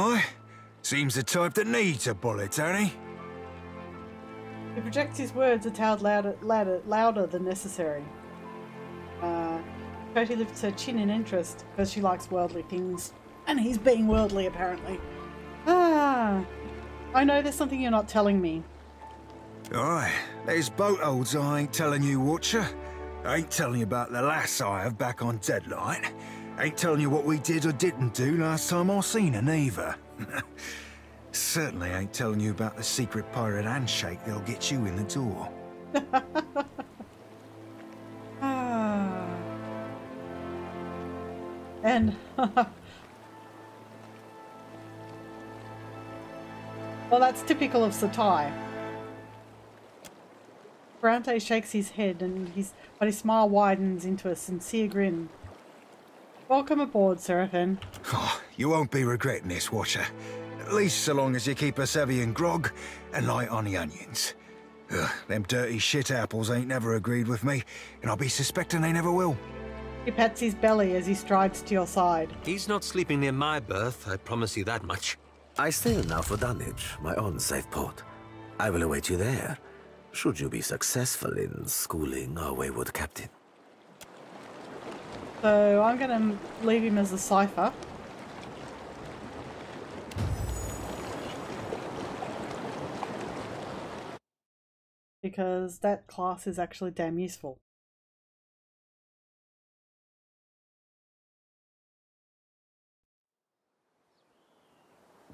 Seems the type that needs a bullet, don't he? He projects his words a tad louder than necessary. Cody lifts her chin in interest because she likes worldly things. And he's being worldly, apparently. I know there's something you're not telling me. Aye, there's boat holds I ain't telling you, Watcher. I ain't telling you about the lass I have back on Deadlight. Ain't telling you what we did or didn't do last time I seen her, neither. Certainly ain't telling you about the secret pirate handshake that'll get you in the door. And well, that's typical of Satai. Ferrante shakes his head, but his smile widens into a sincere grin. Welcome aboard, Serafen. Oh, you won't be regretting this, Watcher. At least so long as you keep us heavy in grog and light on the onions. Them dirty shit apples ain't never agreed with me, and I'll be suspecting they never will. He pats his belly as he strides to your side. He's not sleeping near my berth, I promise you that much. I sail now for Dunwich, my own safe port. I will await you there, should you be successful in schooling our wayward captain. So I'm going to leave him as a cipher. Because that class is actually damn useful.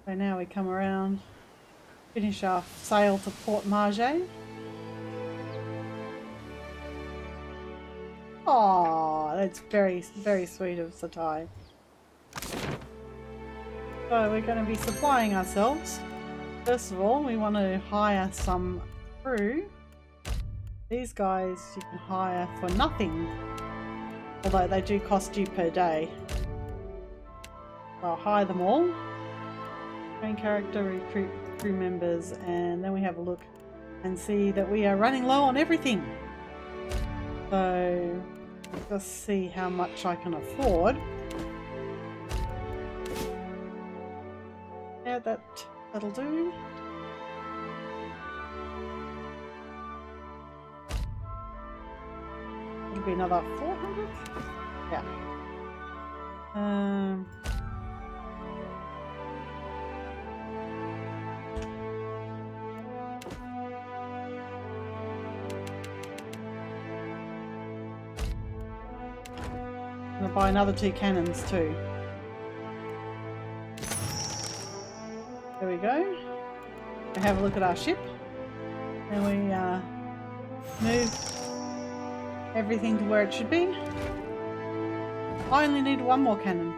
So now we come around, finish our sail to Port Margay. Oh, that's very, very sweet of Satai. So we're going to be supplying ourselves. First of all, we want to hire some crew. These guys you can hire for nothing, although they do cost you per day. So I'll hire them all. Main character, recruit crew members, and then we have a look and see that we are running low on everything. So let's see how much I can afford. Yeah, that'll do. It'll be another 400? Yeah. I'm gonna buy another 2 cannons too. There we go. We have a look at our ship. And we move everything to where it should be. I only need 1 more cannon.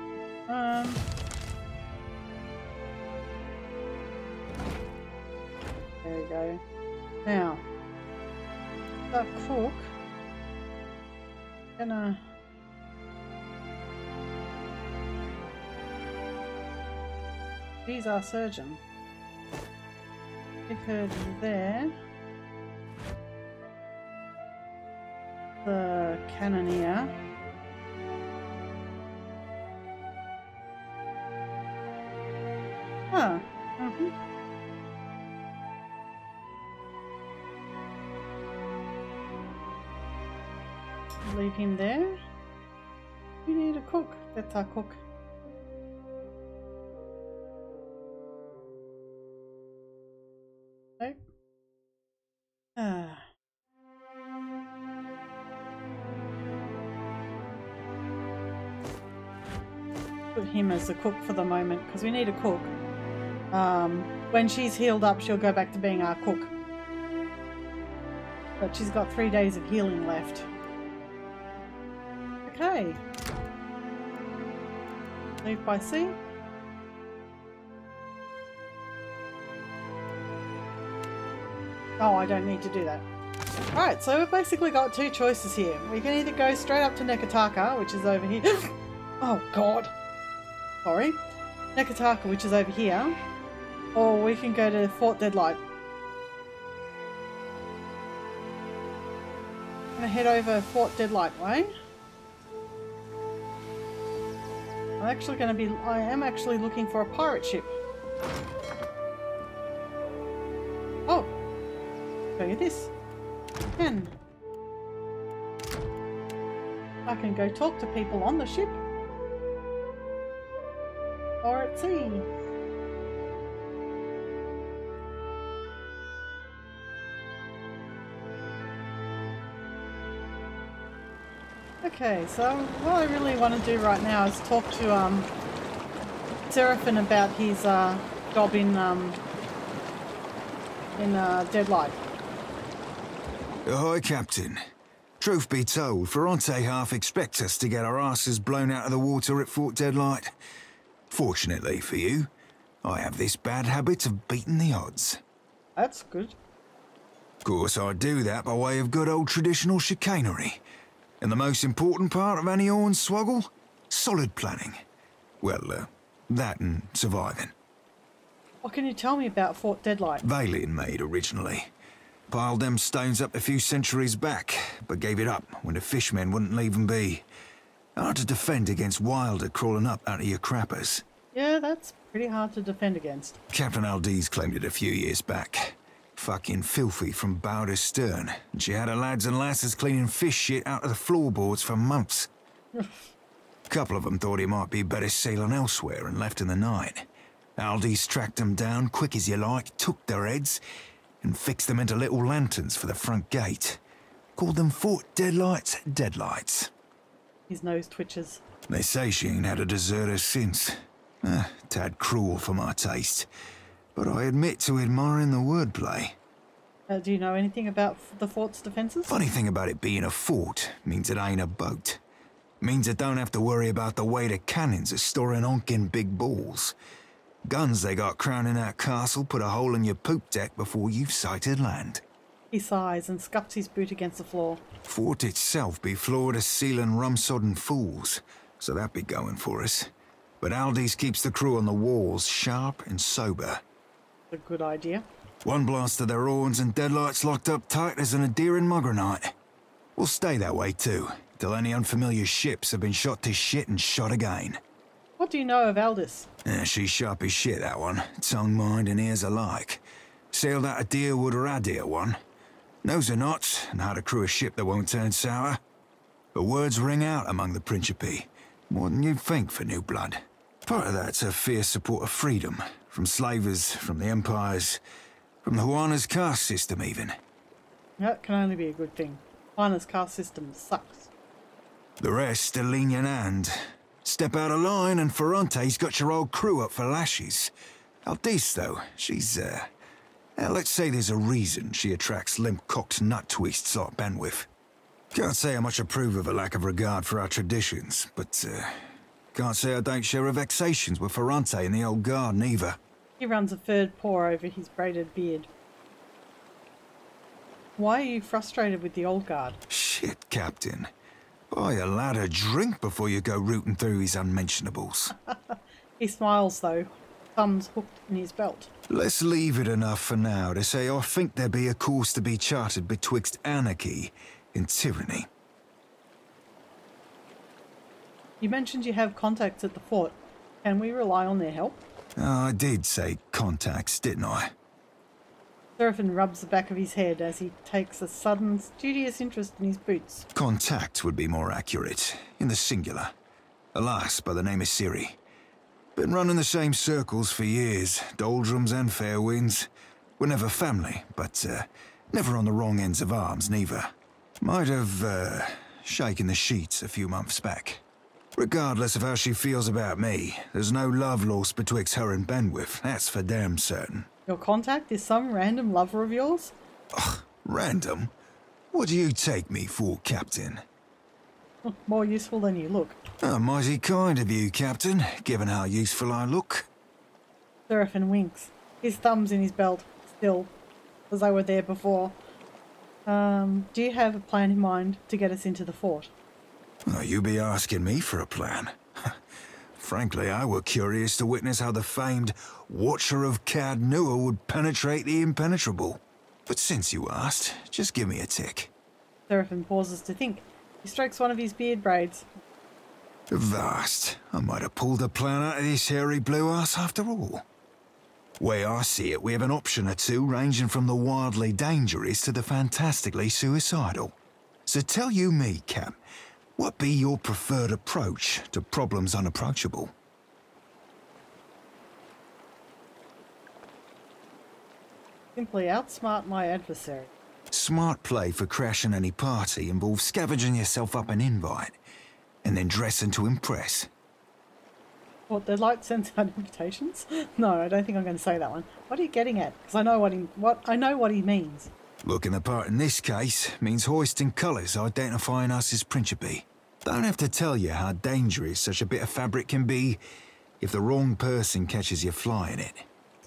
There we go. Now, that cook. Gonna. He's our surgeon. Take her to there. The cannoneer. Oh. Leave him there. We need a cook. That's our cook. Nope. Put him as a cook for the moment because we need a cook. When she's healed up, she'll go back to being our cook. But she's got 3 days of healing left. Okay. Leave by sea. Oh, I don't need to do that. Alright, so we've basically got two choices here. We can either go straight up to Nekataka, which is over here. Oh god. Sorry. Nekataka, which is over here. Or we can go to Fort Deadlight. I'm gonna head over Fort Deadlight way. I am actually looking for a pirate ship. Oh! Show you this. I can go talk to people on the ship. Or at sea. Okay, so what I really want to do right now is talk to Serafen about his job in Deadlight. Ahoy, Captain. Truth be told, Ferrante half expects us to get our asses blown out of the water at Fort Deadlight. Fortunately for you, I have this bad habit of beating the odds. That's good. Of course, I do that by way of good old traditional chicanery. And the most important part of any hornswoggle? Solid planning. Well, that and surviving. What can you tell me about Fort Deadlight? Vailian made originally. Piled them stones up a few centuries back, but gave it up when the fishmen wouldn't leave them be. Hard to defend against wilder crawling up out of your crappers. Yeah, that's pretty hard to defend against. Captain Aldiz claimed it a few years back. Fucking filthy from bow to stern, and she had her lads and lasses cleaning fish shit out of the floorboards for months. A couple of them thought it might be better sailing elsewhere and left in the night. Aldiz tracked them down quick as you like, took their heads, and fixed them into little lanterns for the front gate. Called them Fort Deadlight's Deadlights. His nose twitches. They say she ain't had a deserter since. Tad cruel for my taste. But I admit to admiring the wordplay. Do you know anything about the fort's defences? Funny thing about it being a fort means it ain't a boat. Means it don't have to worry about the way the cannons are storing honking big balls. Guns they got crowning that castle put a hole in your poop deck before you've sighted land. He sighs and scuffs his boot against the floor. Fort itself be floor to ceiling rum-sodden fools, so that be going for us. But Aldiz keeps the crew on the walls sharp and sober. A good idea. One blast of their horns and Deadlight's locked up tight as an endearing mugger night. We'll stay that way too, till any unfamiliar ships have been shot to shit and shot again. What do you know of Aldous? She's sharp as shit, that one. Tongue, mind, and ears alike. Sailed out of Deerwood or Adir one. Knows her knots, and how to crew a ship that won't turn sour. Her words ring out among the Principe, more than you'd think for new blood. Part of that's her fierce support of freedom, from slavers, from the empires, from the Juana's caste system even. That can only be a good thing. Juana's caste system sucks. The rest a lenient hand. Step out of line and Ferrante's got your old crew up for lashes. Aldiz, though, she's, let's say there's a reason she attracts limp-cocked nut-twists like Benwith. Can't say I much approve of a lack of regard for our traditions, but, can't say I don't share her vexations with Ferrante and the old garden either. He runs a third paw over his braided beard. Why are you frustrated with the old guard? Shit, Captain. Buy a lad a drink before you go rooting through his unmentionables. He smiles, though, thumbs hooked in his belt. Let's leave it enough for now to say I think there be a course to be charted betwixt anarchy and tyranny. You mentioned you have contacts at the fort. Can we rely on their help? I did say contacts, didn't I? Serafen rubs the back of his head as he takes a sudden, studious interest in his boots. Contact would be more accurate, in the singular. A lass by the name of Siri. Been running the same circles for years, doldrums and fair winds. We're never family, but never on the wrong ends of arms, neither. Might have shaken the sheets a few months back. Regardless of how she feels about me, there's no love lost betwixt her and Benwith, that's for damn certain. Your contact is some random lover of yours? Ugh, random? What do you take me for, Captain? More useful than you look. Oh, mighty kind of you, Captain, given how useful I look. Serafen winks, his thumbs in his belt, still, as they were there before. Do you have a plan in mind to get us into the fort? Oh, you be asking me for a plan. Frankly, I were curious to witness how the famed Watcher of Cad Nua would penetrate the impenetrable. But since you asked, just give me a tick. Serafen pauses to think. He strokes one of his beard braids. Vast. I might have pulled a plan out of this hairy blue ass after all. Way I see it, we have an option or two ranging from the wildly dangerous to the fantastically suicidal. So tell you me, Cap, what be your preferred approach to problems unapproachable? Simply outsmart my adversary. Smart play for crashing any party involves scavenging yourself up an invite, and then dressing to impress. What, the light sends out invitations? No, I don't think I'm going to say that one. What are you getting at? Because I know what he means. Looking the part in this case means hoisting colours identifying us as Principe. Don't have to tell you how dangerous such a bit of fabric can be if the wrong person catches you flying it.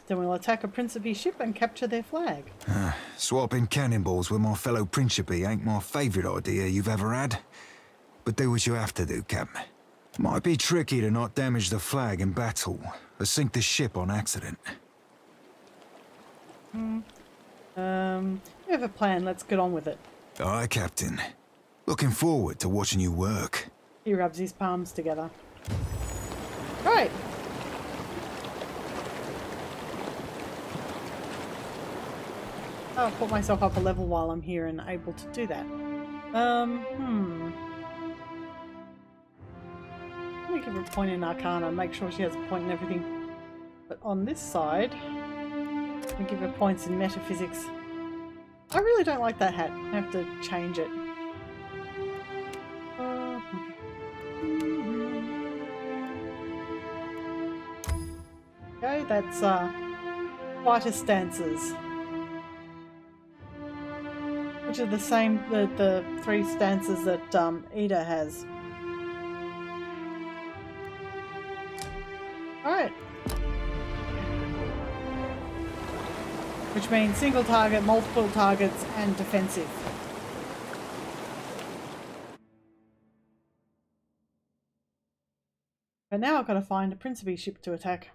Then we'll attack a Principe ship and capture their flag. Swapping cannonballs with my fellow Principe ain't my favourite idea you've ever had. But do what you have to do, Captain. Might be tricky to not damage the flag in battle, or sink the ship on accident. We have a plan, let's get on with it. Aye, Captain. Looking forward to watching you work. He rubs his palms together. Right. I'll put myself up a level while I'm here and able to do that. Let me give her a point in Arcana, make sure she has a point in everything. But on this side, we give her points in Metaphysics. I really don't like that hat. I have to change it. Okay, that's fighter stances. Which are the same, the 3 stances that Ida has. Alright. Which means single target, multiple targets, and defensive. But now I've got to find a Principe ship to attack.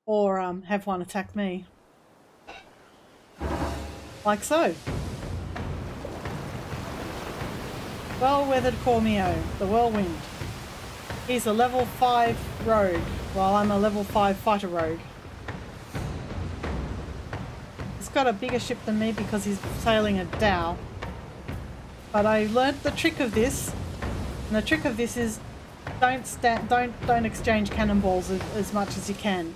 Or have one attack me. Like so. Well-weathered Cormio, the Whirlwind. He's a level 5 rogue, while I'm a level 5 fighter rogue. He's got a bigger ship than me because he's sailing a dhow. But I learnt the trick of this, and the trick of this is don't exchange cannonballs as much as you can.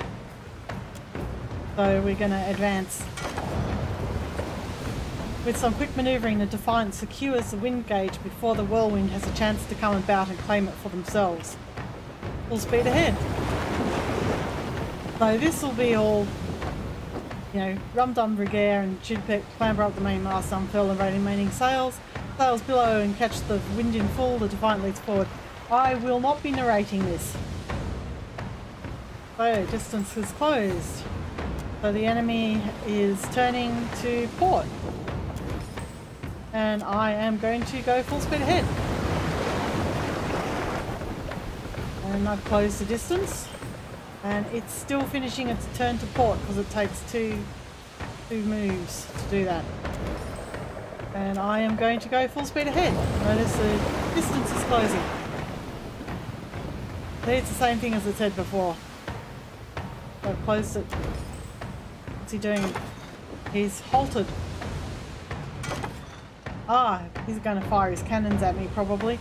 So we're going to advance. With some quick manoeuvring, the Defiant secures the wind gauge before the Whirlwind has a chance to come about and claim it for themselves. Full speed ahead. So this will be all, you know, rum-dum brigare and Chidpeck, clamber up the mainmast, unfurl and remaining sails. Sails below and catch the wind in full, the Defiant leads forward. I will not be narrating this. So, distance is closed. So the enemy is turning to port. And I am going to go full speed ahead. And I've closed the distance. And it's still finishing its turn to port because it takes two moves to do that. And I am going to go full speed ahead. Notice the distance is closing. It's the same thing as I said before. So I've closed it. What's he doing? He's halted. Ah, he's going to fire his cannons at me, probably.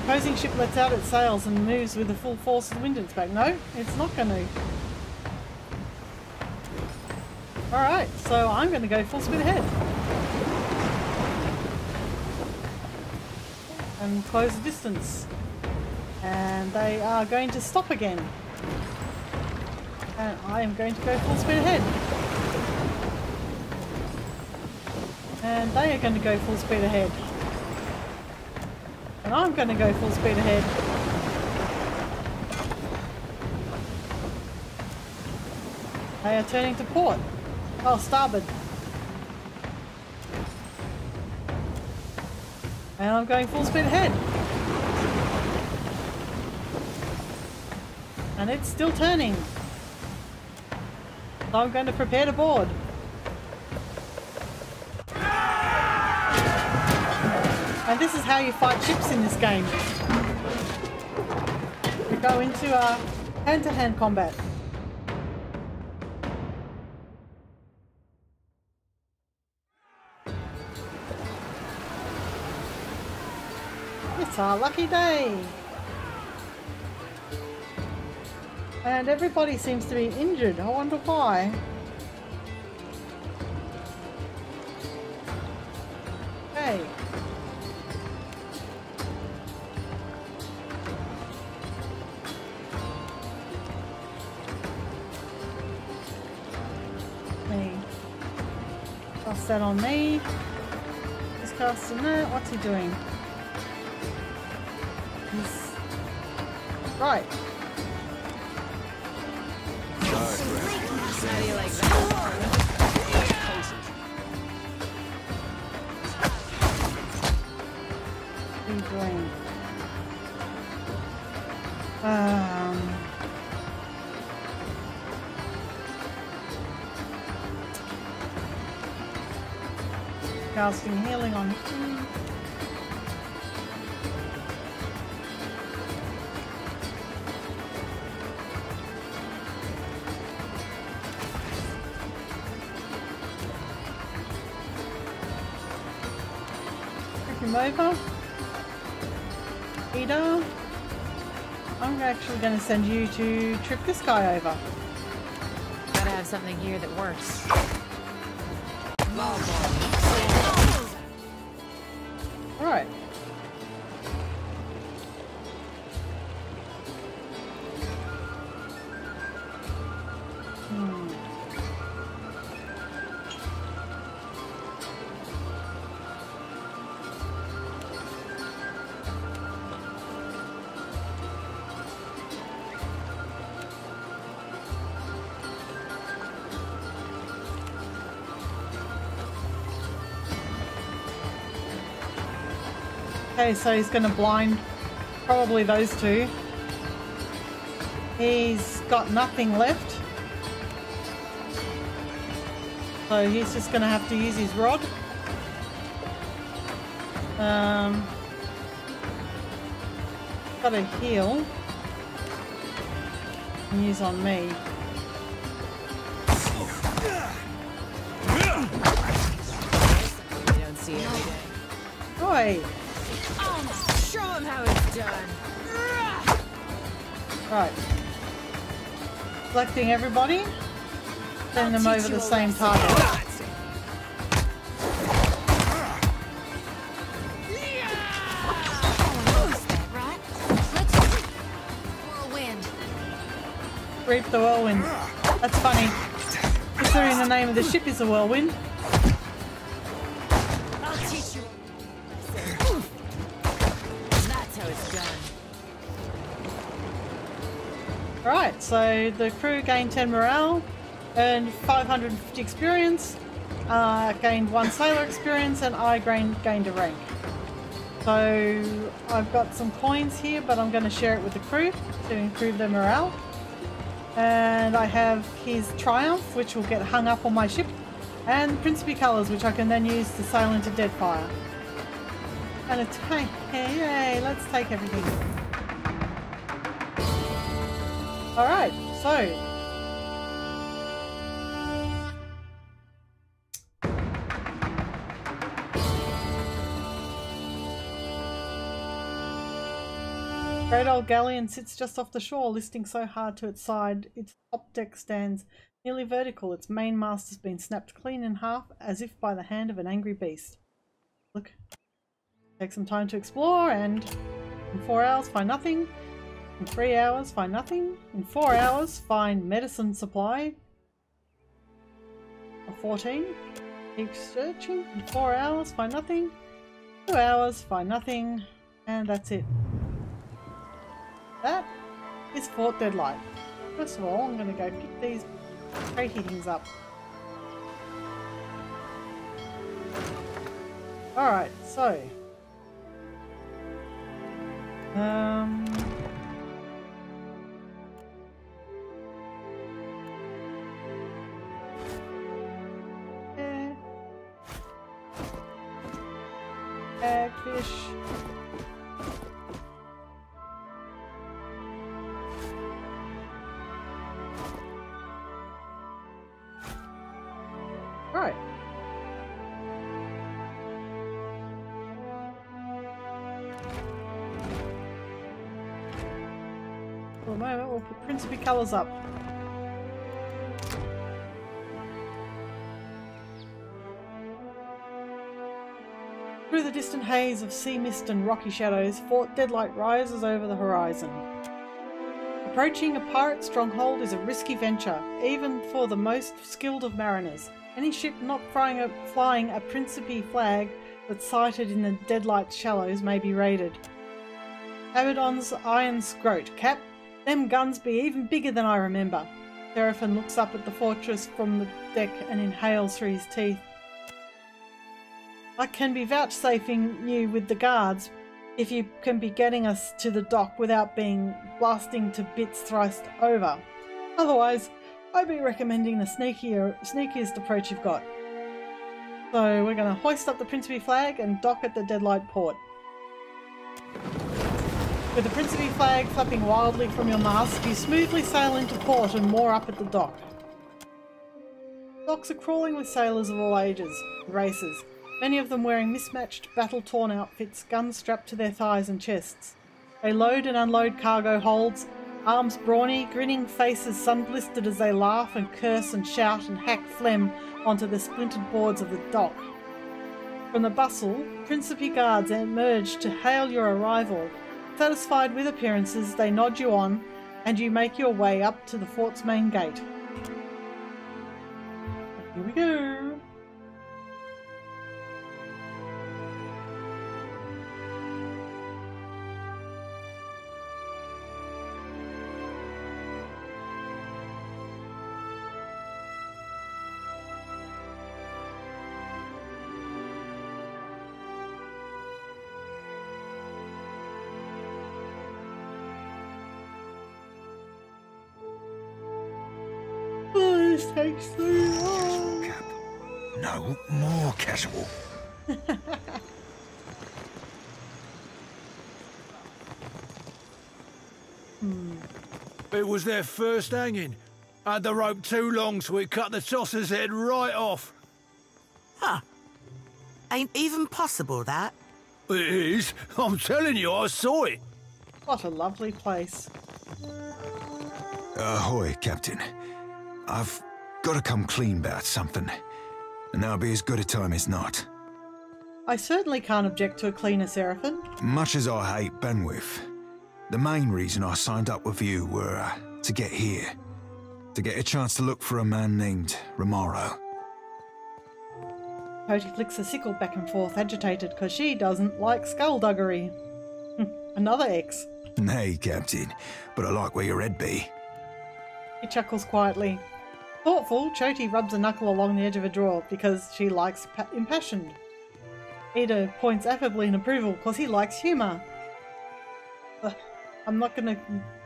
Opposing ship lets out its sails and moves with the full force of the wind at its back. No, it's not going to. Alright, so I'm going to go full speed ahead. And close the distance. And they are going to stop again. And I am going to go full speed ahead. And they are going to go full speed ahead. And I'm going to go full speed ahead. They are turning to port. Oh, starboard. And I'm going full speed ahead. And it's still turning. So I'm going to prepare to board. And this is how you fight ships in this game. You go into hand-to-hand combat. It's our lucky day. And everybody seems to be injured. I wonder why. Hey. Cast that on me. He's casting that. What's he doing? He's... Right. How do you like that? What are you doing? Casting healing on him. Over. Ida, I'm actually going to send you to trip this guy over. Gotta have something here that works. Alright. Okay, so he's going to blind probably those two. He's got nothing left. So he's just going to have to use his rod. Got a heal. And use on me. You don't see every day. Oi! Show him how it's done. Right. Selecting everybody. Send them over the same target. Whirlwind. Reap the whirlwind. That's funny. Considering the name of the ship is a whirlwind. I'll teach you. That's how it's done. Right, so the crew gained 10 morale, earned 550 experience, gained 1 sailor experience, and I gained a rank. So I've got some coins here, but I'm going to share it with the crew to improve their morale. And I have his Triumph, which will get hung up on my ship, and Principe colours, which I can then use to sail into Deadfire. And it's, hey, yay, let's take everything. Alright, so Great old galleon sits just off the shore, listing so hard to its side. Its top deck stands nearly vertical. Its mainmast has been snapped clean in half, as if by the hand of an angry beast. Look. Take some time to explore, and in 4 hours find nothing. In 3 hours find nothing. In 4 hours find medicine supply of 14. Keep searching. In 4 hours find nothing. 2 hours find nothing. And that's it. That is Fort Deadlight. First of all, I'm going to go pick these Trade heating's up. Alright, so... Hagfish. Right. For a moment, we'll put Principe colours up. Through the distant haze of sea mist and rocky shadows, Fort Deadlight rises over the horizon. Approaching a pirate stronghold is a risky venture, even for the most skilled of mariners. Any ship not flying a Principe flag that's sighted in the Deadlight shallows may be raided. Abaddon's iron scrote. Cap, them guns be even bigger than I remember. Serafen looks up at the fortress from the deck and inhales through his teeth. I can be vouchsafing you with the guards if you can be getting us to the dock without being blasting to bits thrice over. Otherwise, I'd be recommending the sneakiest approach you've got. So we're going to hoist up the Principe flag and dock at the Deadlight port. With the Principe flag flapping wildly from your mast, you smoothly sail into port and moor up at the dock. Docks are crawling with sailors of all ages and races, many of them wearing mismatched, battle-torn outfits, guns strapped to their thighs and chests. They load and unload cargo holds, arms brawny, grinning faces sun-blistered as they laugh and curse and shout and hack phlegm onto the splintered boards of the dock. From the bustle, Principe guards emerge to hail your arrival. Satisfied with appearances, they nod you on, and you make your way up to the fort's main gate. Here we go! This takes too long. Casual, Cap. No more casual. It was their first hanging. Had the rope too long, so we cut the tosser's head right off. Huh. Ain't even possible, that. It is. I'm telling you, I saw it. What a lovely place. Ahoy, Captain. I've got to come clean about something, and that'll be as good a time as not. I certainly can't object to a cleaner, Serafen. Much as I hate Benwith, the main reason I signed up with you were to get here. To get a chance to look for a man named Romaro. Cody flicks a sickle back and forth, agitated, because she doesn't like skullduggery. Another X. Nay, Captain, but I like where your head be. He chuckles quietly. Thoughtful, Choti rubs a knuckle along the edge of a drawer because she likes impassioned. Ida points affably in approval because he likes humour. I'm not going to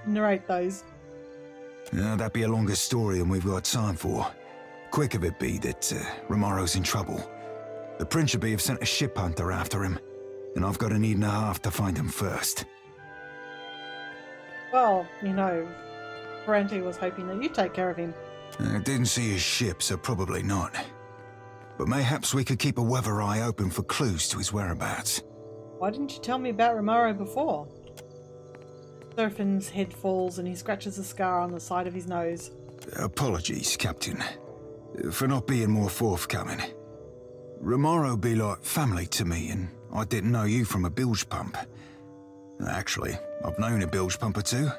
narrate those. That'd be a longer story than we've got time for. Quick of it be that Romaro's in trouble. The Principe have sent a ship hunter after him, and I've got an evening and a half to find him first. Well, you know, Ferranti was hoping that you'd take care of him. I didn't see his ship, so probably not. But mayhaps we could keep a weather eye open for clues to his whereabouts. Why didn't you tell me about Romaro before? Serafen's head falls and he scratches a scar on the side of his nose. Apologies, Captain, for not being more forthcoming. Romaro be like family to me, and I didn't know you from a bilge pump. Actually, I've known a bilge pump or two.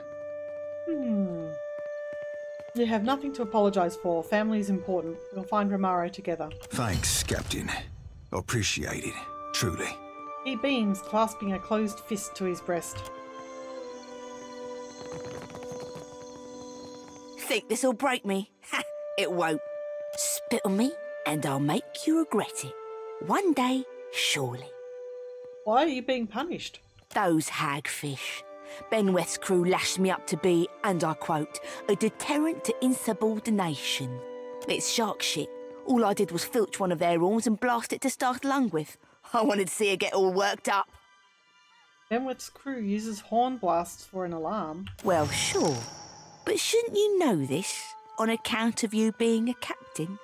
You have nothing to apologise for. Family is important. We'll find Romaro together. Thanks, Captain. I appreciate it, truly. He beams, clasping a closed fist to his breast. Think this'll break me? Ha! It won't. Spit on me, and I'll make you regret it. One day, surely. Why are you being punished? Those hagfish. Benweth's crew lashed me up to be, and I quote, a deterrent to insubordination. It's shark shit. All I did was filch one of their horns and blast it to start lung with. I wanted to see her get all worked up. Benweth's crew uses horn blasts for an alarm. Well, sure. But shouldn't you know this, on account of you being a captain?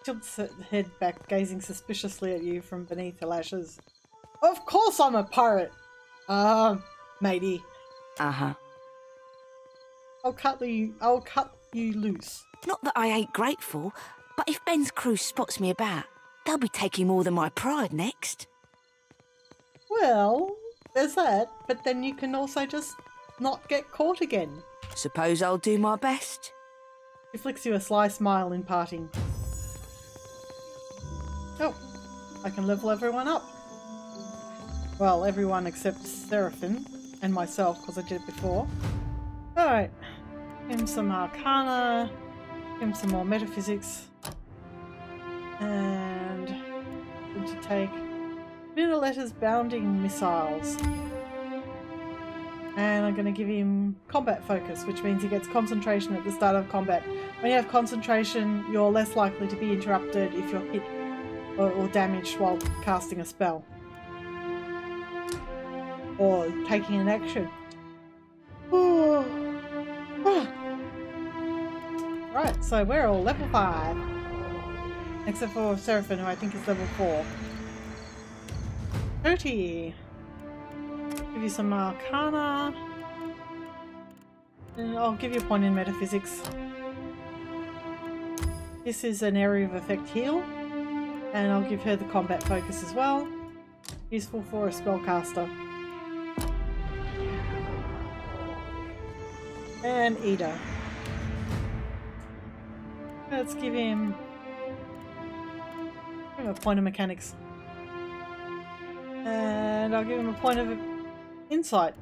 Tilts her head back, gazing suspiciously at you from beneath her lashes. Of course I'm a pirate! Matey. Uh-huh. I'll cut you loose. Not that I ain't grateful, but if Ben's crew spots me about, they'll be taking more than my pride next. Well, there's that, but then you can also just not get caught again. Suppose I'll do my best. He flicks you a sly smile in parting. Oh, I can level everyone up. Well, everyone except Serafen and myself, because I did it before. Alright, give him some Arcana, give him some more Metaphysics, and going to take Lunaletter's Bounding Missiles. And I'm going to give him Combat Focus, which means he gets concentration at the start of combat. When you have concentration, you're less likely to be interrupted if you're hit or damaged while casting a spell. Or taking an action. Right, so we're all level 5. Except for Serafen, who I think is level 4. 30. Give you some Arcana. And I'll give you a point in Metaphysics. This is an area of effect heal. And I'll give her the Combat Focus as well. Useful for a spellcaster. And Ida. Let's give him a point of Mechanics. And I'll give him a point of Insight.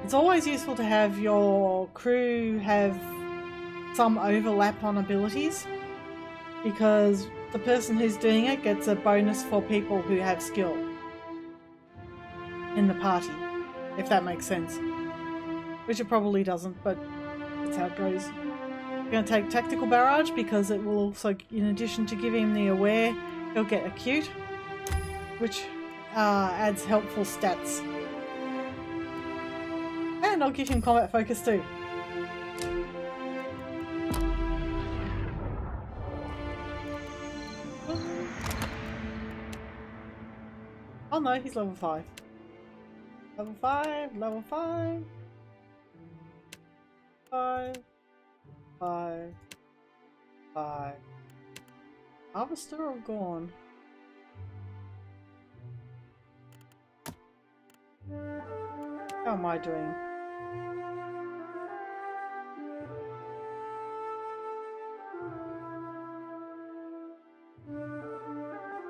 It's always useful to have your crew have some overlap on abilities, because the person who's doing it gets a bonus for people who have skill in the party, if that makes sense. Which it probably doesn't, but that's how it goes. I'm going to take Tactical Barrage because it will also, in addition to giving the Aware, he'll get Acute, which adds helpful stats. And I'll give him Combat Focus too. Oh no, he's level 5. Level 5, level 5. 5. 5. 5. Harvester or Gone? How am I doing?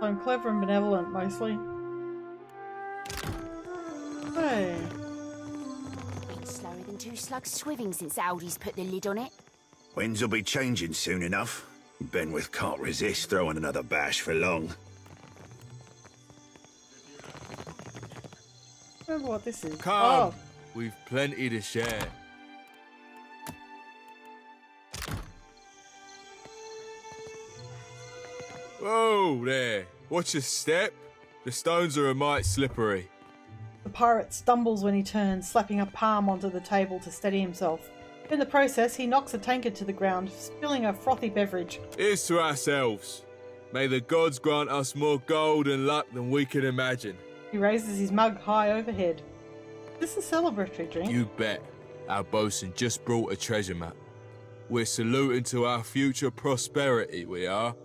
I'm clever and benevolent, mostly. Hey. Been slower than 2 slugs swimming since Aldi's put the lid on it. Winds will be changing soon enough. Benwith can't resist throwing another bash for long. Remember what this is. Come, we've plenty to share. Whoa there, watch your step. The stones are a mite slippery. The pirate stumbles when he turns, slapping a palm onto the table to steady himself. In the process, he knocks a tankard to the ground, spilling a frothy beverage. Here's to ourselves. May the gods grant us more gold and luck than we can imagine. He raises his mug high overhead. This is a celebratory drink. You bet. Our bosun just brought a treasure map. We're saluting to our future prosperity, we are.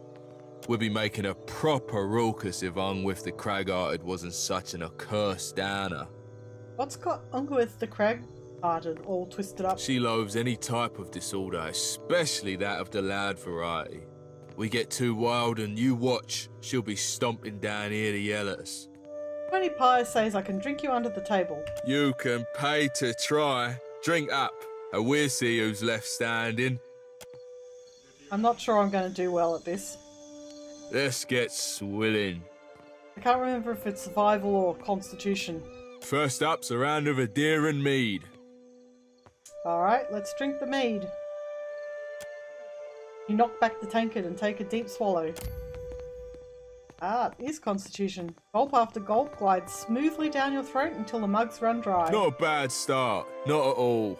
We'll be making a proper raucous if Ungwith the Crag-Hearted wasn't such an accursed downer. What's got Ungwith the Crag-Hearted all twisted up? She loathes any type of disorder, especially that of the loud variety. We get too wild and you watch, she'll be stomping down here to yell at us. 20 Pies says I can drink you under the table. You can pay to try. Drink up. and we'll see who's left standing. I'm not sure I'm going to do well at this. Let's get swilling. I can't remember if it's survival or constitution. First up's a round of Adir and mead. Alright, let's drink the mead. You knock back the tankard and take a deep swallow. Ah, it is constitution. Gulp after gulp glides smoothly down your throat until the mugs run dry. Not a bad start, not at all.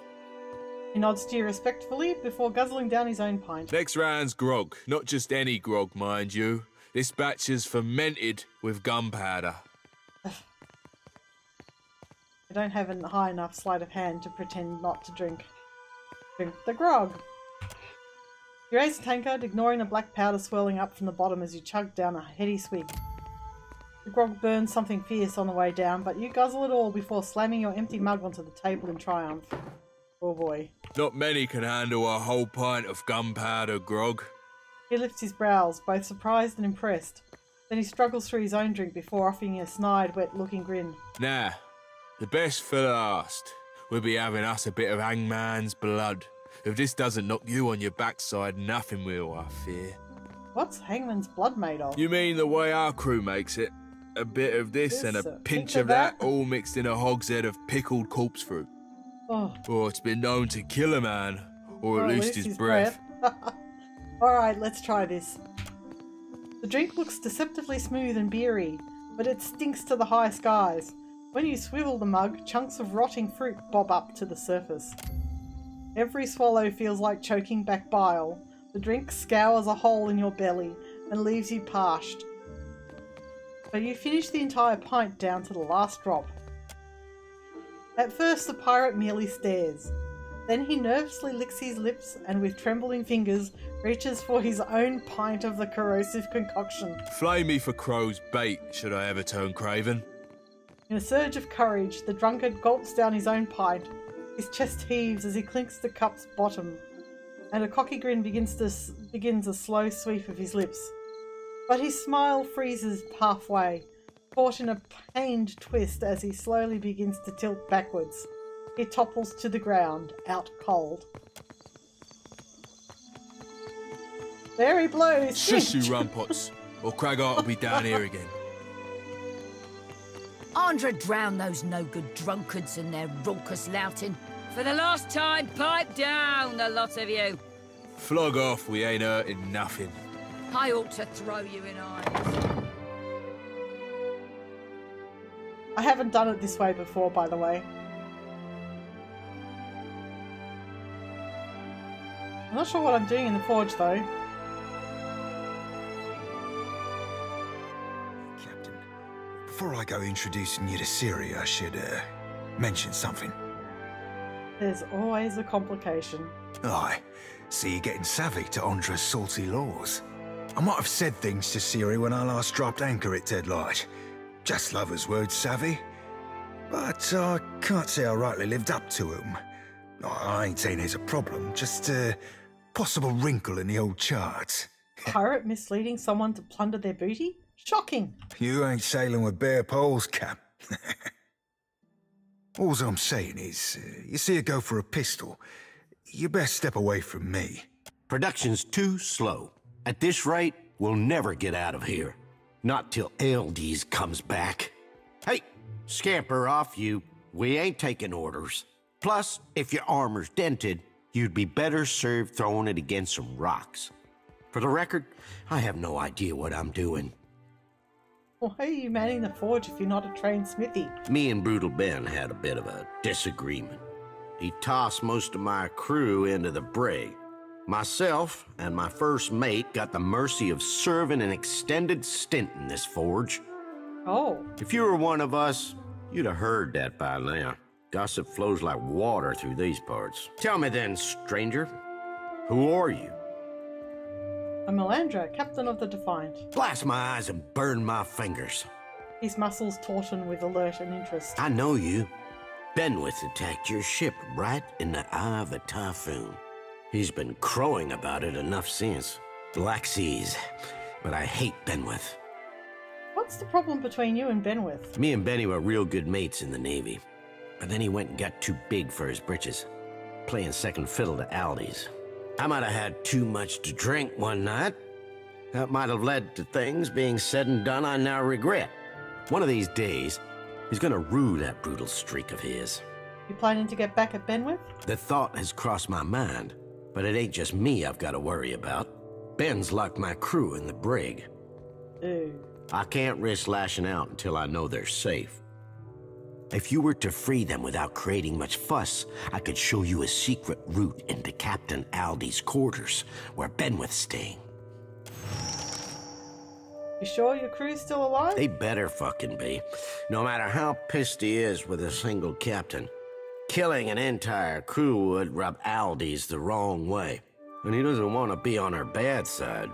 He nods to you respectfully before guzzling down his own pint. Next round's grog. Not just any grog, mind you. This batch is fermented with gunpowder. I don't have a high enough sleight of hand to pretend not to drink. Drink the grog. You raise the tankard, ignoring the black powder swirling up from the bottom as you chug down a heady swig. The grog burns something fierce on the way down, but you guzzle it all before slamming your empty mug onto the table in triumph. Oh boy. Not many can handle a whole pint of gunpowder grog. He lifts his brows, both surprised and impressed. Then he struggles through his own drink before offering you a snide, wet-looking grin. Nah, the best for last. We'll be having us a bit of hangman's blood. If this doesn't knock you on your backside, nothing will, I fear. What's hangman's blood made of? You mean the way our crew makes it? A bit of this and a pinch of that, all mixed in a hogshead of pickled corpse fruit. Oh, it's been known to kill a man, or at least his breath. Alright, let's try this. The drink looks deceptively smooth and beery, but it stinks to the high skies. When you swivel the mug, chunks of rotting fruit bob up to the surface. Every swallow feels like choking back bile. The drink scours a hole in your belly and leaves you parched. But you finish the entire pint down to the last drop. At first the pirate merely stares. Then he nervously licks his lips and with trembling fingers reaches for his own pint of the corrosive concoction. Flay me for crow's bait, should I ever turn craven. In a surge of courage, the drunkard gulps down his own pint. His chest heaves as he clinks the cup's bottom, and a cocky grin begins a slow sweep of his lips. But his smile freezes halfway, caught in a pained twist as he slowly begins to tilt backwards. He topples to the ground, out cold. There he blows! Shush you rumpots, or Cragart will be down here again. Andra, drown those no-good drunkards and their raucous louting. For the last time, pipe down, the lot of you. Flog off, we ain't hurting nothing. I ought to throw you in eyes. I haven't done it this way before, by the way. I'm not sure what I'm doing in the forge, though. Before I go introducing you to Ciri, I should, mention something. There's always a complication. Aye. See you getting savvy to Andra's salty laws. I might have said things to Ciri when I last dropped anchor at Deadlight. Just lovers' words, savvy. But I can't say I rightly lived up to them. I ain't saying there's a problem, just a possible wrinkle in the old charts. Pirate misleading someone to plunder their booty? Shocking! You ain't sailing with bare poles, Cap. All I'm saying is, you see her go for a pistol, you best step away from me. Production's too slow. At this rate, we'll never get out of here. Not till Eldies comes back. Hey, scamper off you. We ain't taking orders. Plus, if your armor's dented, you'd be better served throwing it against some rocks. For the record, I have no idea what I'm doing. Why are you manning the forge if you're not a trained smithy? Me and Brutal Ben had a bit of a disagreement. He tossed most of my crew into the brig. Myself and my first mate got the mercy of serving an extended stint in this forge. Oh. If you were one of us, you'd have heard that by now. Gossip flows like water through these parts. Tell me then, stranger, who are you? I'm Melandra, captain of the Defiant. Blast my eyes and burn my fingers. His muscles tauten with alert and interest. I know you. Benwith attacked your ship right in the eye of a typhoon. He's been crowing about it enough since. Black Seas. But I hate Benwith. What's the problem between you and Benwith? Me and Benny were real good mates in the Navy. But then he went and got too big for his britches. playing second fiddle to Aldi's. I might have had too much to drink one night. That might have led to things being said and done I now regret. One of these days, he's gonna rue that brutal streak of his. You planning to get back at Benwith? The thought has crossed my mind, but it ain't just me I've got to worry about. Ben's locked my crew in the brig. Ooh. I can't risk lashing out until I know they're safe. If you were to free them without creating much fuss, I could show you a secret route into Captain Aldi's quarters, where Benwith's staying. You sure your crew's still alive? They better fucking be. No matter how pissed he is with a single captain, killing an entire crew would rub Aldi's the wrong way. And he doesn't want to be on our bad side.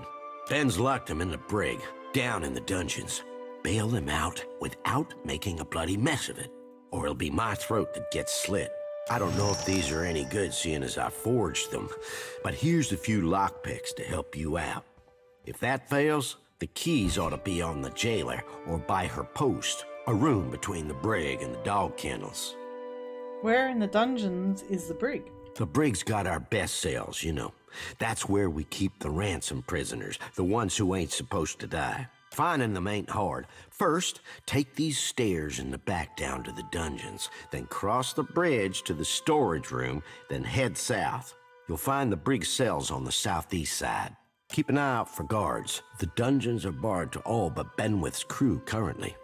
Ben's locked him in the brig, down in the dungeons. Bail him out without making a bloody mess of it, or it'll be my throat that gets slit. I don't know if these are any good, seeing as I forged them, but here's a few lockpicks to help you out. If that fails, the keys ought to be on the jailer or by her post, a room between the brig and the dog kennels. Where in the dungeons is the brig? The brig's got our best cells, you know. That's where we keep the ransom prisoners, the ones who ain't supposed to die. Finding them ain't hard. First, take these stairs in the back down to the dungeons, then cross the bridge to the storage room, then head south. You'll find the brig cells on the southeast side. Keep an eye out for guards. The dungeons are barred to all but Benwith's crew currently.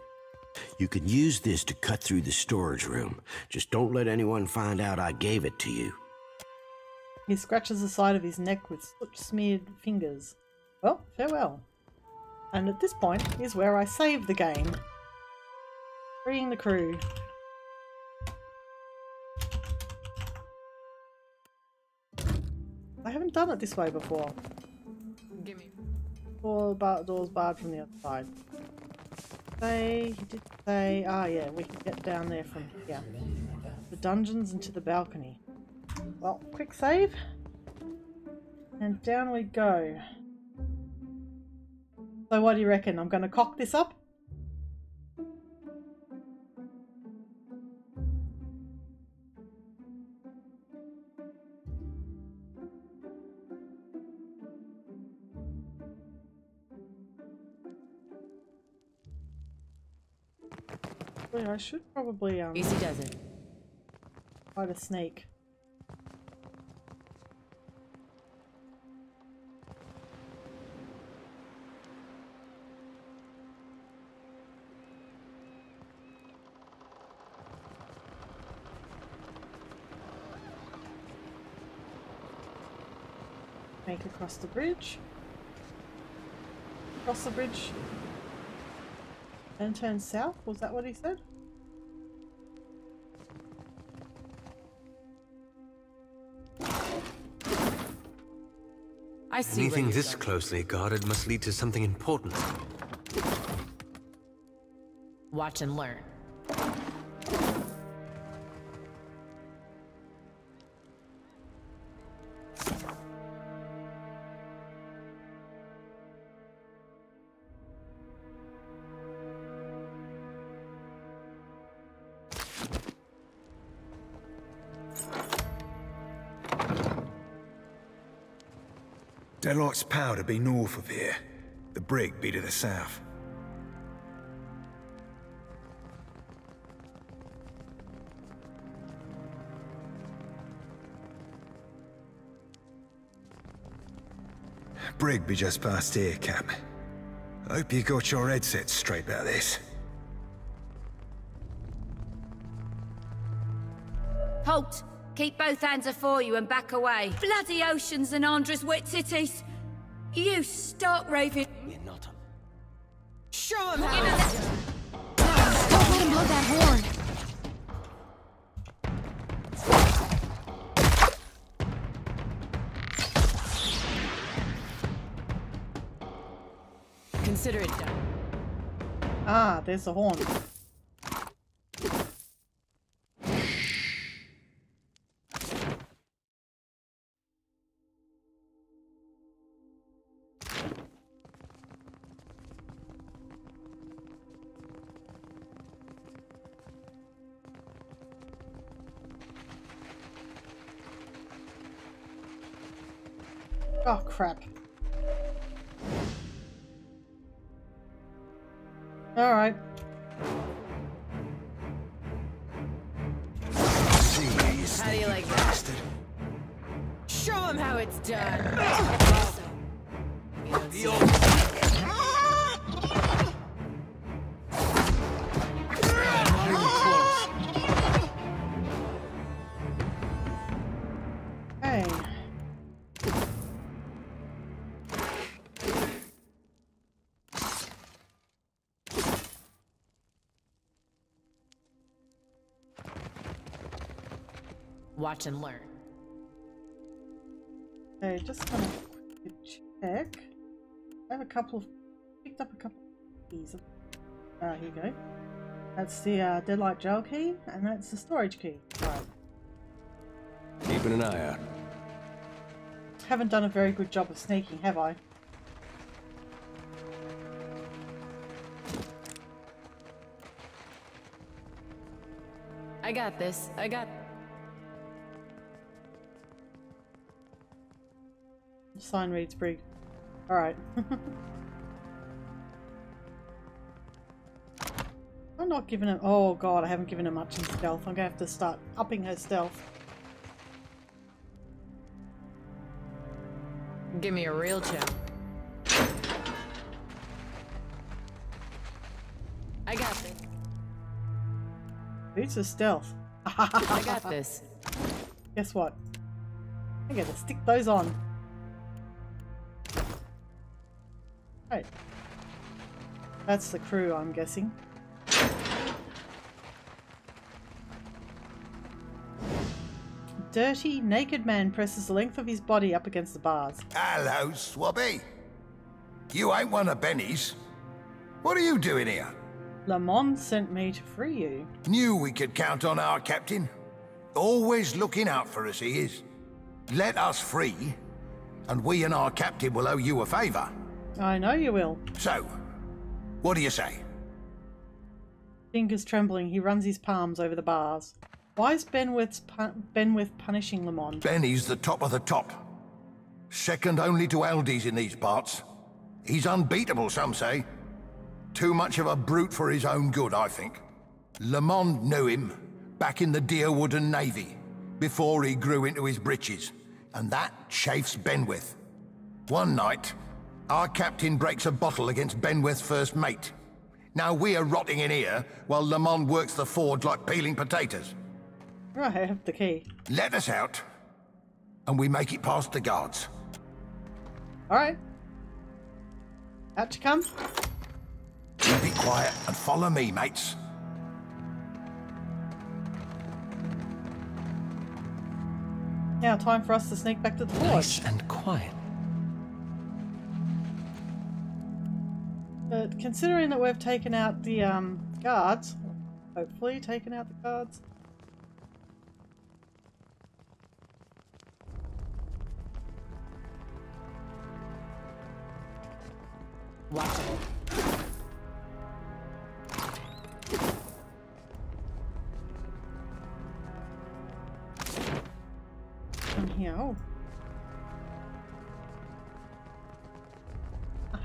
You can use this to cut through the storage room. Just don't let anyone find out I gave it to you. He scratches the side of his neck with soot-smeared fingers. Well, farewell. And at this point is where I save the game. Freeing the crew. I haven't done it this way before. Gimme. Doors barred from the other side. He did say, yeah, we can get down there from here. The dungeons into the balcony. Well, quick save. And down we go. So what do you reckon? I'm going to cock this up? I should probably Easy does it. Try to sneak. Make across the bridge. Cross the bridge. And turn south? Was that what he said? I see. Anything this closely guarded must lead to something important. Watch and learn. Deadlight's power to be north of here. The brig be to the south. Brig be just past here, Cap. Hope you got your headset straight about this. Halt! Keep both hands afore you and back away. Bloody oceans and Andra's wet cities. You stark raving. You're not Show him how. Don't let him blow that horn. Consider it done. Ah, there's the horn. Oh, crap. Alright. How do you like that? Show him how it's done. Hey. Watch and learn. Okay, just gonna check. I have picked up a couple of keys. Here you go. That's the Deadlight Jail key, and that's the storage key. Right. Keeping an eye out. Haven't done a very good job of sneaking, have I? I got this. Sign reads Brig. Alright. I'm not giving him. Oh god, I haven't given her much in stealth. I'm gonna have to start upping her stealth. Give me a real check. I got this. Boots of stealth. I got this. Guess what? I gotta stick those on. Right. That's the crew, I'm guessing. Dirty, naked man presses the length of his body up against the bars. Hello, Swabby. You ain't one of Benny's. What are you doing here? Lamont sent me to free you. Knew we could count on our captain. Always looking out for us, he is. Let us free, and we and our captain will owe you a favour. I know you will. So, what do you say? Fingers trembling, he runs his palms over the bars. Why is Benwith punishing Lamont? Benny's the top of the top. Second only to Aldi's in these parts. He's unbeatable, some say. Too much of a brute for his own good, I think. Lamont knew him back in the Deerwood Navy, before he grew into his britches, and that chafes Benwith. One night, our captain breaks a bottle against Benwith's first mate. Now we're rotting in here, while Lamont works the forge like peeling potatoes. Right, I have the key. Let us out, and we make it past the guards. Alright. Out you come. You be quiet and follow me, mates. Now, time for us to sneak back to the forge. Nice and quiet. But considering that we've taken out the guards, hopefully taken out the guards. Watch it. In here. Oh. I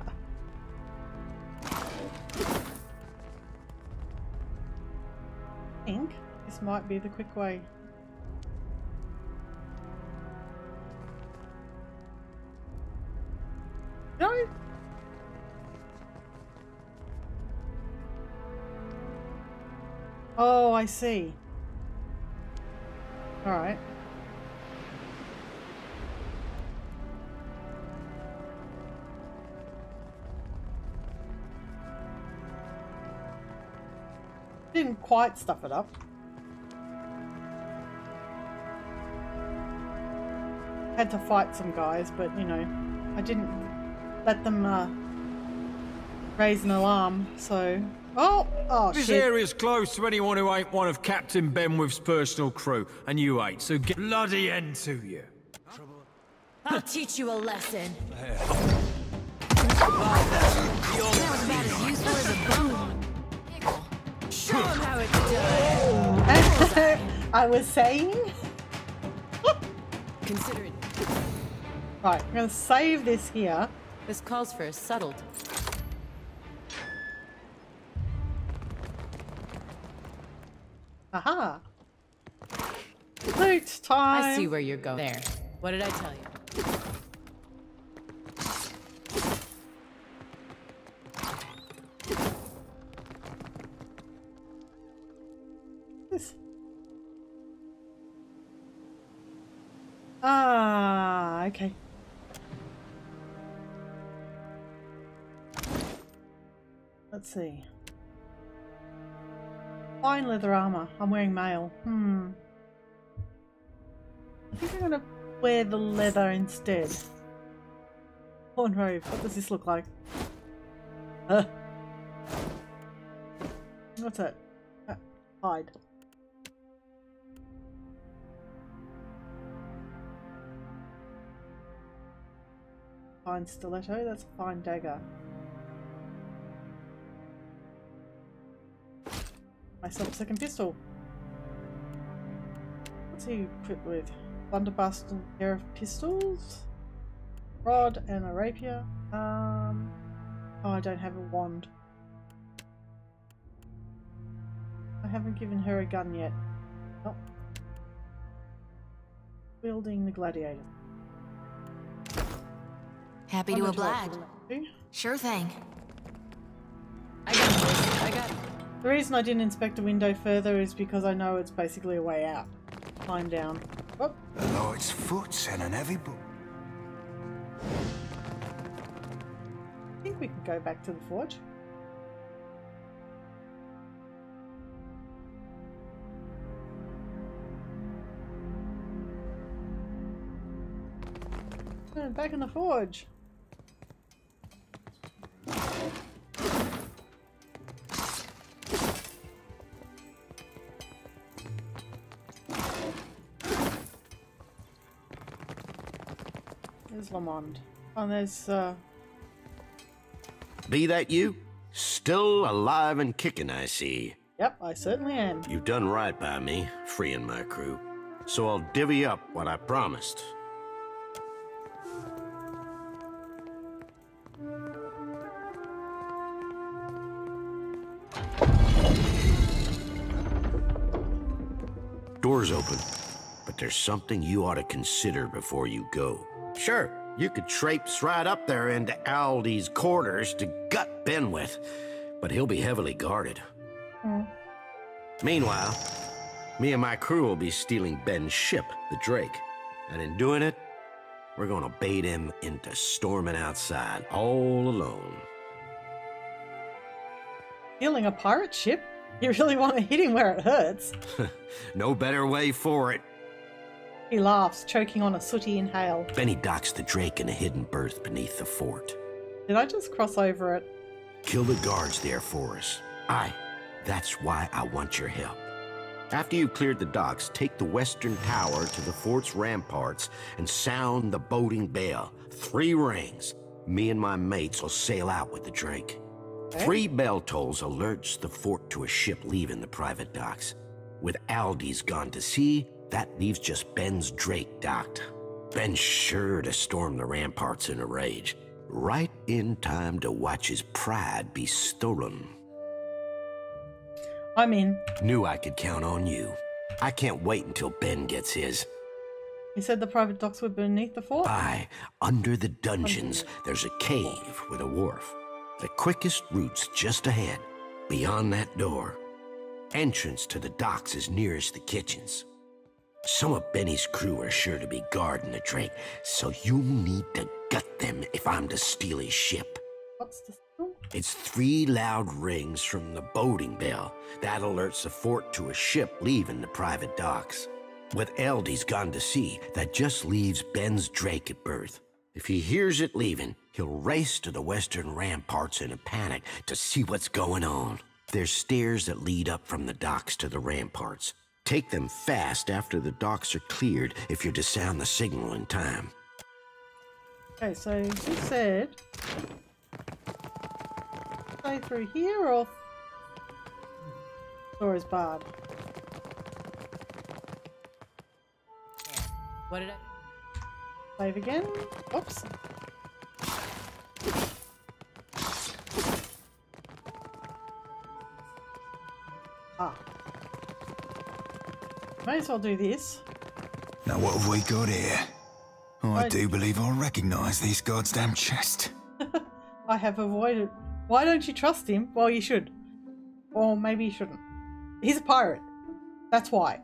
think this might be the quick way. No. Oh, I see. All right. Didn't quite stuff it up. Had to fight some guys, but you know, I didn't let them raise an alarm, so... Oh this shit. area's close to anyone who ain't one of Captain Benwith's personal crew, and you ain't, so get bloody end to you. I'll teach you a lesson. Show him how it's done. I was saying? Consider it. Right, I'm going to save this here. This calls for a subtle. Aha! Loot time! I see where you're going. There. What did I tell you? This. Ah, okay. Let's see. Fine leather armor. I'm wearing mail. I think I'm gonna wear the leather instead. Horn robe. What does this look like? What's that? Hide. Fine stiletto. That's a fine dagger. Myself a second pistol. What's he equipped with? Blunderbuss and a pair of pistols, rod and a rapier. Oh, I don't have a wand. I haven't given her a gun yet. Oh. Wielding the gladiator. Happy to oblige. Sure thing. I got this. I got it. The reason I didn't inspect the window further is because I know it's basically a way out. Climb down. Whoop. The Lord's foot's in an heavy book. I think we can go back to the forge. Back in the forge. There's Lamond. And there's Be that you? Still alive and kicking, I see. Yep, I certainly am. You've done right by me, freeing my crew. So I'll divvy up what I promised. Door's open, but there's something you ought to consider before you go. Sure, you could traipse right up there into Aldi's quarters to gut Ben with, but he'll be heavily guarded. Meanwhile, me and my crew will be stealing Ben's ship, the Drake, and in doing it, we're gonna bait him into storming outside all alone. Stealing a pirate ship? You really want to hit him where it hurts? No better way for it. He laughs, choking on a sooty inhale. Benny docks the Drake in a hidden berth beneath the fort. Did I just cross over it? Kill the guards there for us. Aye, that's why I want your help. After you've cleared the docks, take the western tower to the fort's ramparts and sound the boating bell. 3 rings. Me and my mates will sail out with the Drake. 3 bell tolls alerts the fort to a ship leaving the private docks. With Aldi's gone to sea, that leaves just Ben's Drake docked. Ben's sure to storm the ramparts in a rage, right in time to watch his pride be stolen. I'm in. Knew I could count on you. I can't wait until Ben gets his. You said the private docks were beneath the fort? Aye, under the dungeons, there's a cave with a wharf. The quickest route's just ahead, beyond that door. Entrance to the docks is nearest the kitchens. Some of Benny's crew are sure to be guarding the Drake, so you need to gut them if I'm to steal his ship. What's the signal? It's 3 loud rings from the boating bell. That alerts the fort to a ship leaving the private docks. With Aldi's gone to sea, that just leaves Ben's Drake at berth. If he hears it leaving, he'll race to the western ramparts in a panic to see what's going on. There's stairs that lead up from the docks to the ramparts. Take them fast after the docks are cleared if you're to sound the signal in time. Okay, so you said... Stay through here or... Door is barred. What did I... Save again. Oops. Ah. May as well do this. Now what have we got here? I do believe I recognise these goddamn chests. I have avoided. Why don't you trust him? Well, you should. Or maybe you shouldn't. He's a pirate. That's why.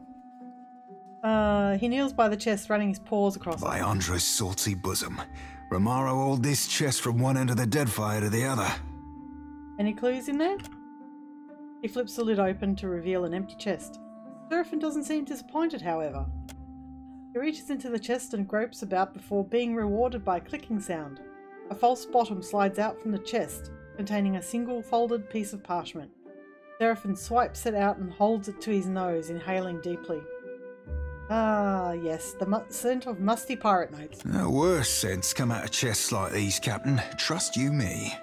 He kneels by the chest, running his paws across it. By Andra's salty bosom. Romaro hauled this chest from one end of the Deadfire to the other. Any clues in there? He flips the lid open to reveal an empty chest. Serafen doesn't seem disappointed, however. He reaches into the chest and gropes about before being rewarded by a clicking sound. A false bottom slides out from the chest, containing a single folded piece of parchment. Serafen swipes it out and holds it to his nose, inhaling deeply. Ah, yes, the scent of musty pirate notes. Worse scents come out of chests like these, Captain. Trust you me.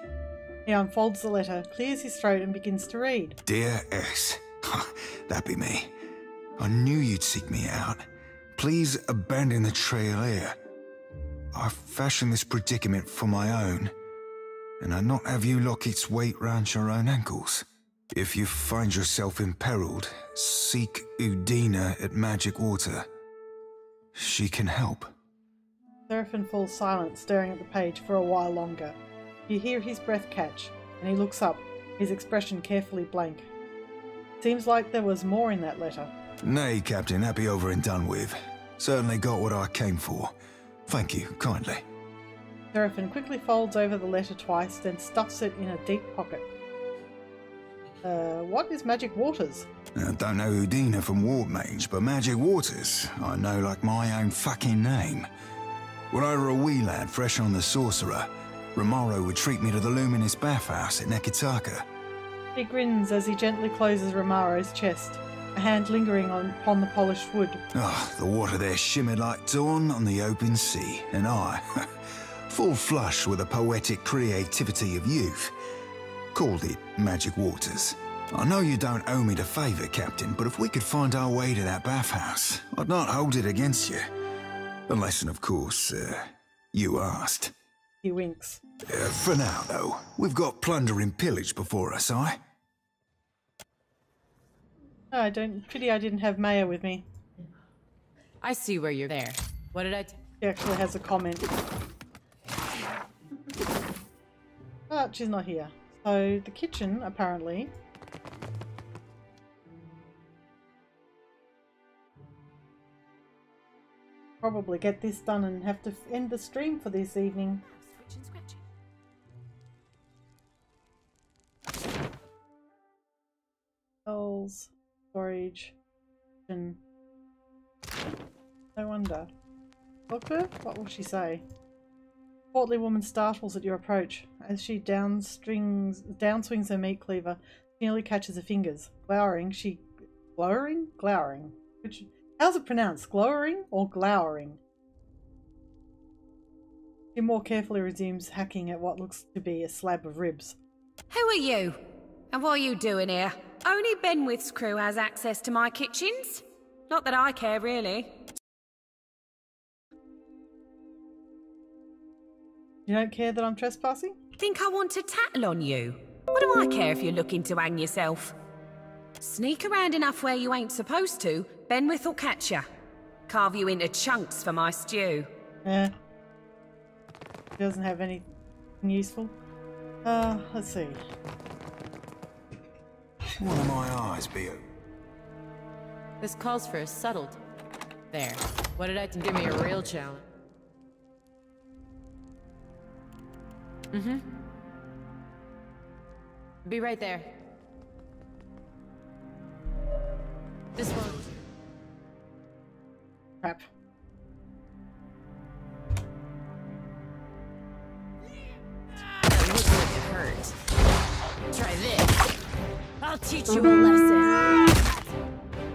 He unfolds the letter, clears his throat and begins to read. Dear S. That be me. I knew you'd seek me out. Please abandon the trail here. I fashioned this predicament for my own, and I not have you lock its weight round your own ankles. If you find yourself imperiled, seek Udina at Magic Water. She can help. Serafen falls silent, staring at the page for a while longer. You hear his breath catch, and he looks up, his expression carefully blank. Seems like there was more in that letter. Nay, Captain, that be over and done with. Certainly got what I came for. Thank you, kindly. Serafen quickly folds over the letter twice, then stuffs it in a deep pocket. What is Magic Waters? I don't know Udina from Ward Mage, but Magic Waters, I know like my own fucking name. When I were a wee lad fresh on the Sorcerer, Romaro would treat me to the luminous bathhouse at Nekitaka. He grins as he gently closes Romaro's chest, a hand lingering upon the polished wood. The water there shimmered like dawn on the open sea, and I, full flush with the poetic creativity of youth, called it Magic Waters. I know you don't owe me the favour, Captain, but if we could find our way to that bathhouse, I'd not hold it against you. Unless, and of course, you asked. He winks. For now, though, we've got plunder and pillage before us, aye? Oh, pity I didn't have Maya with me. I see where you're there. What did I... He actually has a comment. But she's not here. So, the kitchen, apparently... Probably get this done and have to end the stream for this evening. Cells, storage, and no wonder. Doctor, what will she say? Portly woman startles at your approach. As she downswings her meat cleaver, she nearly catches her fingers. Glowering, Glowering? How's it pronounced? Glowering or glowering? She more carefully resumes hacking at what looks to be a slab of ribs. Who are you? And what are you doing here? Only Benwith's crew has access to my kitchens. Not that I care, really. You don't care that I'm trespassing? Think I want to tattle on you? What do I care if you're looking to hang yourself? Sneak around enough where you ain't supposed to, Benwith will catch ya. Carve you into chunks for my stew. Yeah. He doesn't have anything useful. Let's see. What am my eyes be? This calls for a subtle... There. What did I... Give me a real challenge. Mm-hmm. Be right there. This one. Crap. That looks like it hurts. Try this. I'll teach you a lesson.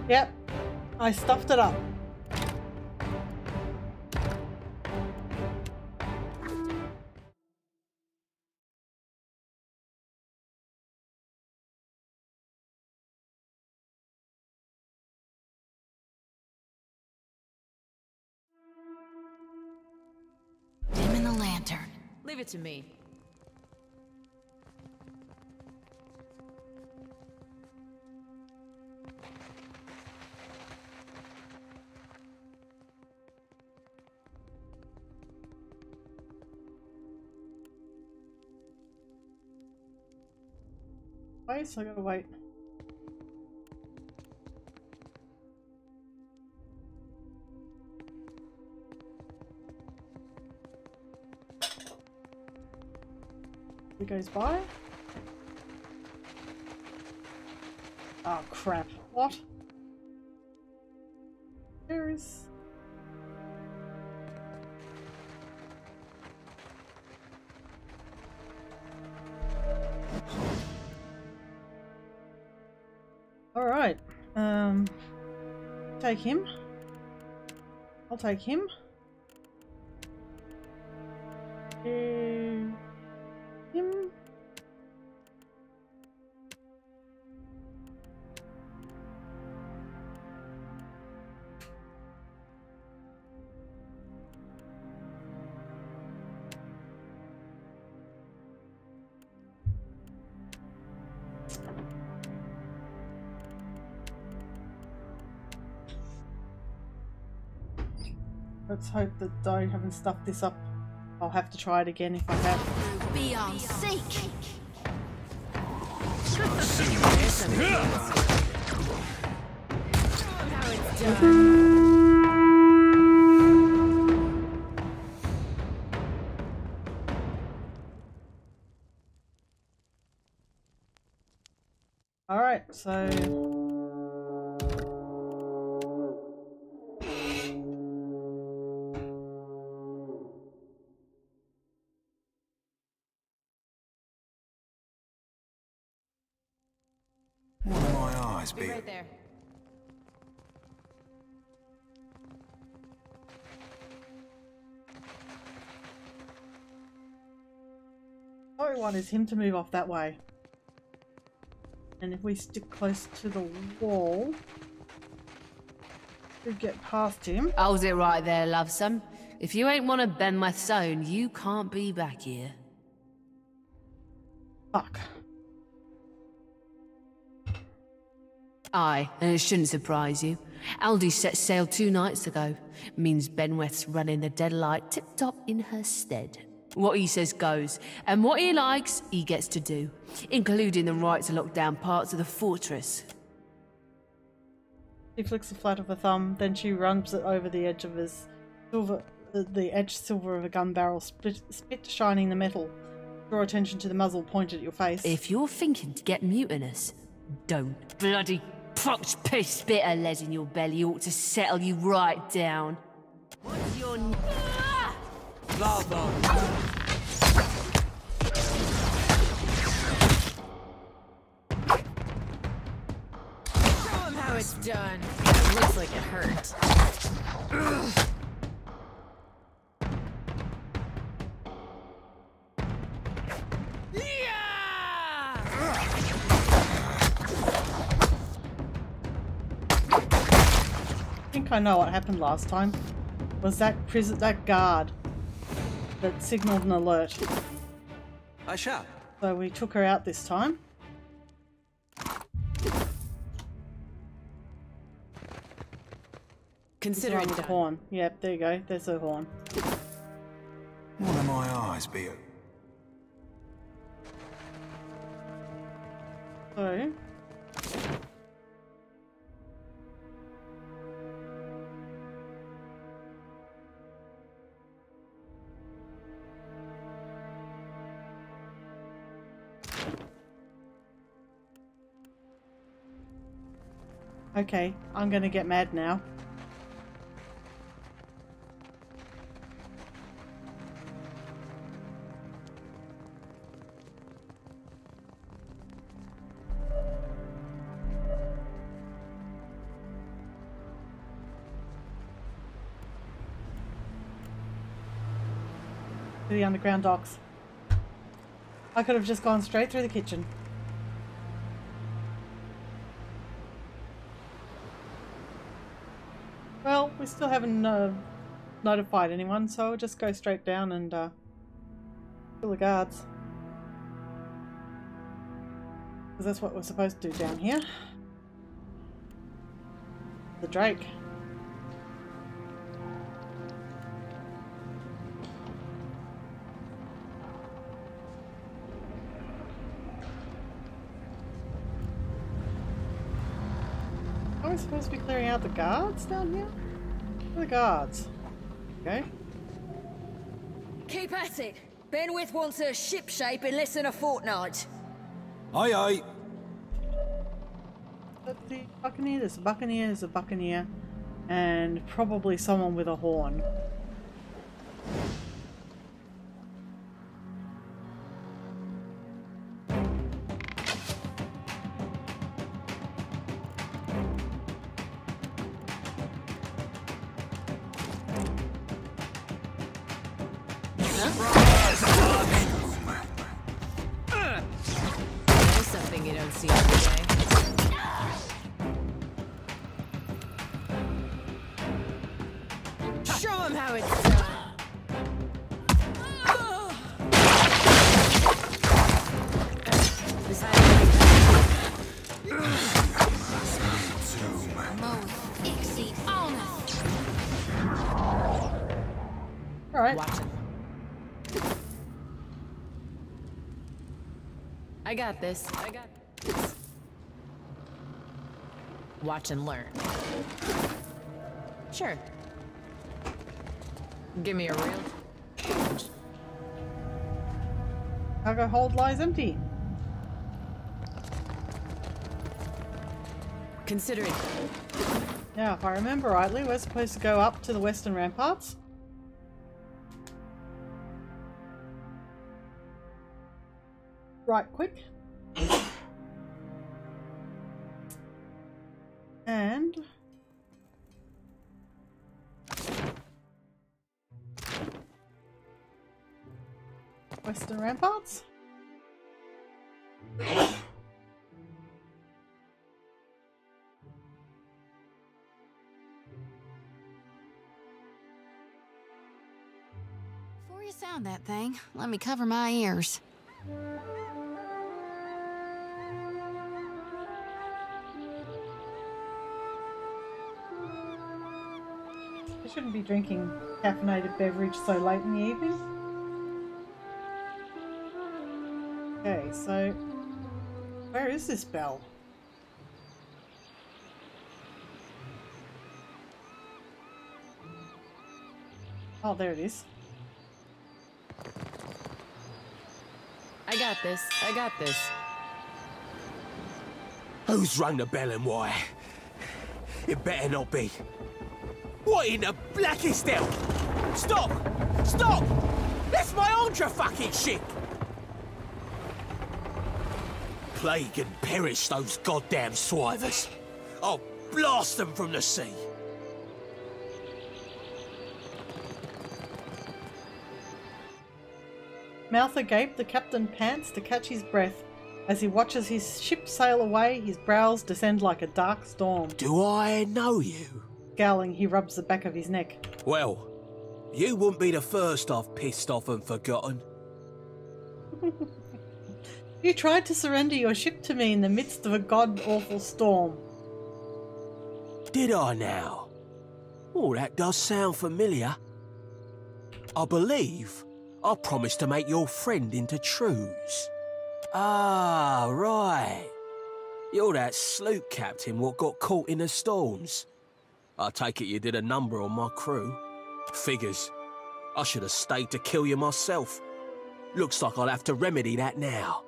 Yep. I stuffed it up. Leave it to me. Wait, so I gotta wait. It goes by. Oh crap. What? There is... Alright. Take him. I'll take him. Him. Let's hope that I haven't stuffed this up. I'll have to try it again if I have. Beyond seek. Alright, so... What do my eyes Be be? right there. What I want is him to move off that way. And if we stick close to the wall, we get past him. Hold it right there, lovesome. If you ain't one of Benweth's own, you can't be back here. Fuck. Aye, and it shouldn't surprise you. Aldi set sail 2 nights ago. Means Benweth's running the Deadlight tip-top in her stead. What he says goes, and what he likes, he gets to do, including the right to lock down parts of the fortress. She flicks the flat of her thumb, then she runs it over the edge of his silver, the edge silver of a gun barrel, spit shining the metal. Draw attention to the muzzle pointed at your face. If you're thinking to get mutinous, don't. Bloody pox piss bit of lead in your belly ought to settle you right down. What's your Show him how it's done. It looks like it hurt. I think I know what happened last time. Was that guard that signaled an alert. I shall. So we took her out this time. Consider it with the horn. Yep, there you go. There's the horn. What do my eyes be? So... Okay, I'm gonna get mad now. To the underground docks. I could have just gone straight through the kitchen. Well, we still haven't notified anyone, so I'll just go straight down and Kill the guards. Because that's what we're supposed to do down here. The Drake. Are we supposed to be clearing out the guards down here? Where are the guards? Okay. Keep at it. Benwith wants her ship shape in less than a fortnight. Aye, aye. The Buccaneer, there's a Buccaneer, there's a Buccaneer, and probably someone with a horn. There's something you don't see every day. Show him how it's done. Alright. Watch him. I got this. I got this. Watch and learn. Sure. Give me a real... Cargo hold lies empty. Consider it. Now, if I remember rightly, we're supposed to go up to the western ramparts. Right quick. And... western ramparts. Before you sound that thing, let me cover my ears. I shouldn't be drinking caffeinated beverage so late in the evening. Okay, so where is this bell? Oh, there it is. I got this. I got this. Who's rung the bell and why? It better not be. What in the blackest hell? Stop! Stop! That's my ultra fucking ship! Plague and perish those goddamn swivers. I'll blast them from the sea. Mouth agape, the captain pants to catch his breath. As he watches his ship sail away, his brows descend like a dark storm. Do I know you? Scowling, he rubs the back of his neck. Well, you wouldn't be the first I've pissed off and forgotten. You tried to surrender your ship to me in the midst of a god-awful storm. Did I now? Oh, that does sound familiar. I believe I promised to make your friend into trues. Ah, right. You're that sloop captain what got caught in the storms. I take it you did a number on my crew. Figures. I should have stayed to kill you myself. Looks like I'll have to remedy that now.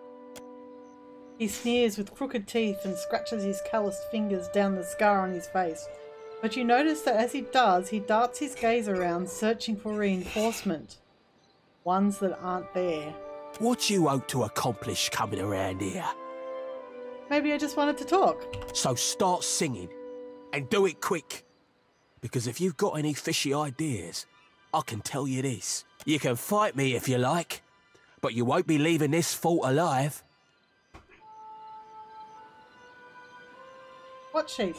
He sneers with crooked teeth and scratches his calloused fingers down the scar on his face. But you notice that as he does, he darts his gaze around, searching for reinforcement. Ones that aren't there. What you hope to accomplish coming around here? Maybe I just wanted to talk. So start singing, and do it quick. Because if you've got any fishy ideas, I can tell you this. You can fight me if you like, but you won't be leaving this fort alive. What sheep?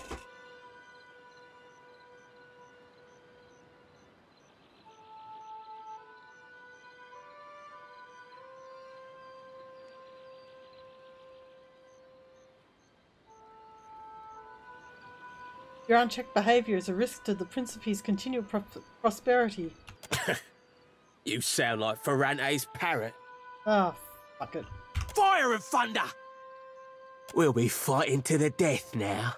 Your unchecked behaviour is a risk to the Principe's continued prosperity. You sound like Ferrante's parrot. Oh, fuck it. Fire and thunder! We'll be fighting to the death now.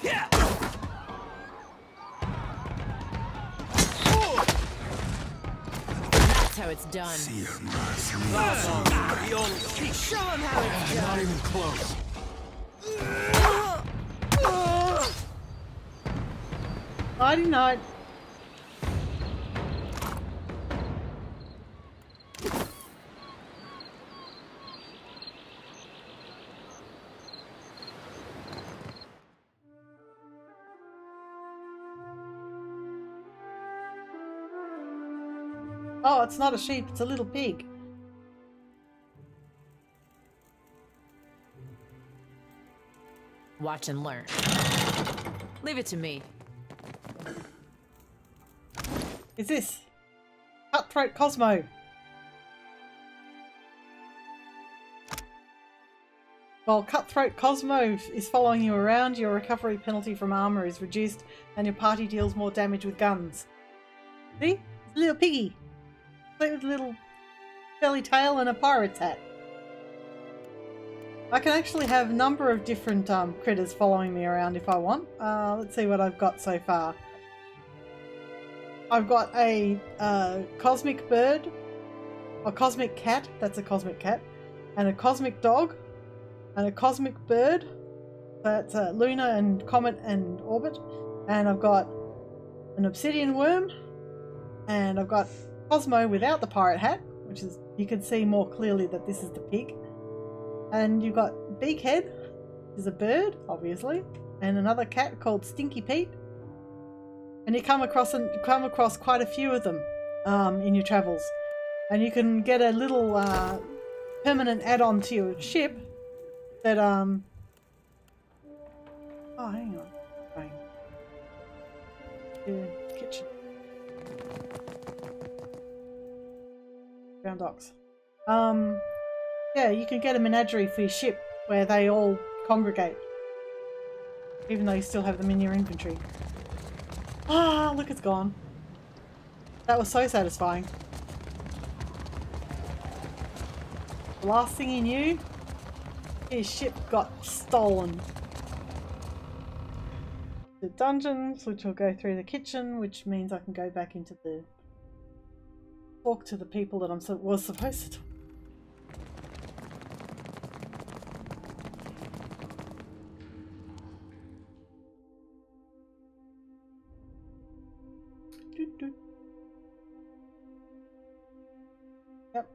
Yeah! That's how it's done. Show them how it's done. Not even close. Nighty night. Oh, it's not a sheep, it's a little pig. Watch and learn. Leave it to me. Is this Cutthroat Cosmo? While Cutthroat Cosmo is following you around, your recovery penalty from armor is reduced and your party deals more damage with guns. See? It's a little piggy. With a little belly tail and a pirate's hat. I can actually have a number of different critters following me around if I want. Let's see what I've got so far. I've got a cosmic bird, a cosmic cat, that's a cosmic cat, and a cosmic dog, and a cosmic bird, that's Luna and Comet and Orbit, and I've got an obsidian worm, and I've got Cosmo without the pirate hat, which is, you can see more clearly that this is the pig. And you've got Beakhead, which is a bird, obviously, and another cat called Stinky Pete. And you come across quite a few of them in your travels. And you can get a little permanent add-on to your ship that oh, hang on. Right. The kitchen. Ground docks. Yeah, you can get a menagerie for your ship where they all congregate. Even though you still have them in your inventory. Ah, look, it's gone. That was so satisfying. The last thing he knew, his ship got stolen. The dungeons, which will go through the kitchen, which means I can go back into the... talk to the people that was supposed to. Yep.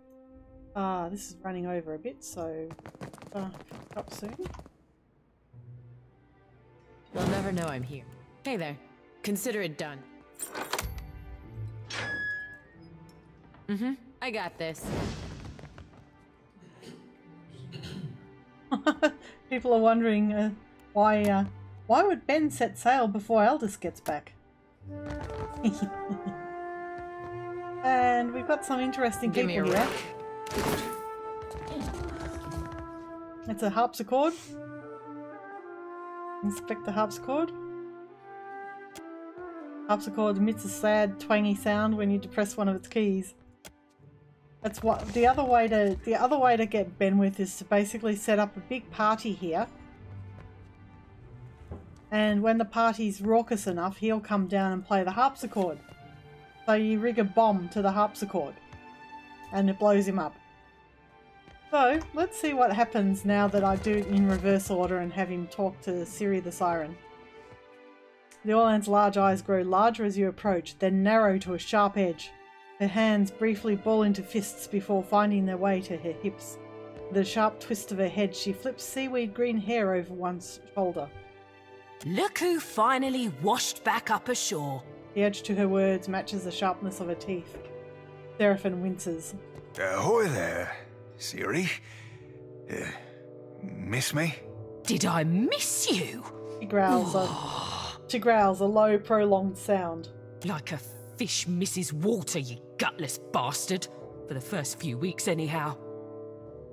This is running over a bit, so up soon. You'll never know I'm here. Hey there. Consider it done. I got this. People are wondering why would Ben set sail before Aldous gets back? And we've got some interesting people here. It's a harpsichord. Inspect the harpsichord. Harpsichord emits a sad, twangy sound when you depress one of its keys. That's what the other way to get Benwith is to basically set up a big party here. And when the party's raucous enough, he'll come down and play the harpsichord. So you rig a bomb to the harpsichord and it blows him up. So let's see what happens now that I do it in reverse order and have him talk to Ciri the Siren. The Orlan's large eyes grow larger as you approach, then narrow to a sharp edge. Her hands briefly ball into fists before finding their way to her hips. With a sharp twist of her head, she flips seaweed green hair over one shoulder. Look who finally washed back up ashore. The edge to her words matches the sharpness of her teeth. Serafen winces. Ahoy there, Ciri. Miss me? Did I miss you? She growls a low, prolonged sound. Like a fish misses water, you gutless bastard. For the first few weeks anyhow.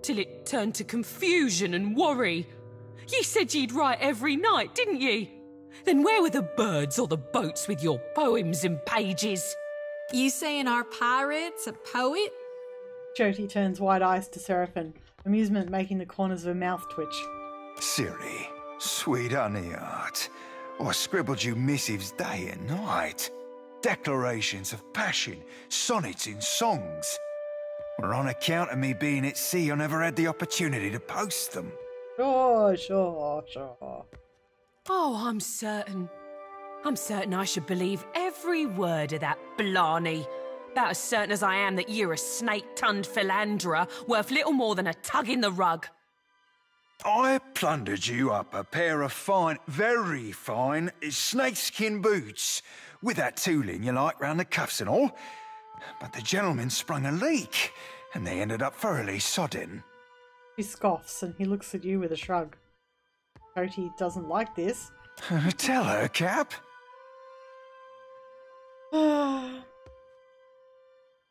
Till it turned to confusion and worry. Ye said ye'd write every night, didn't ye? Then where were the birds or the boats with your poems and pages? You saying our pirate's a poet? Jyoti turns wide eyes to Serafen, amusement making the corners of her mouth twitch. Siri, sweet honey heart, I scribbled you missives day and night. Declarations of passion, sonnets in songs. Well, on account of me being at sea, I never had the opportunity to post them. Sure. Oh, I'm certain I should believe every word of that blarney. About as certain as I am that you're a snake-tongued philanderer worth little more than a tug in the rug. I plundered you up a pair of fine, very fine, snakeskin boots, with that tooling you like round the cuffs and all. But the gentleman sprung a leak, and they ended up thoroughly sodden. He scoffs, and he looks at you with a shrug. Jyoti doesn't like this. Tell her, Cap.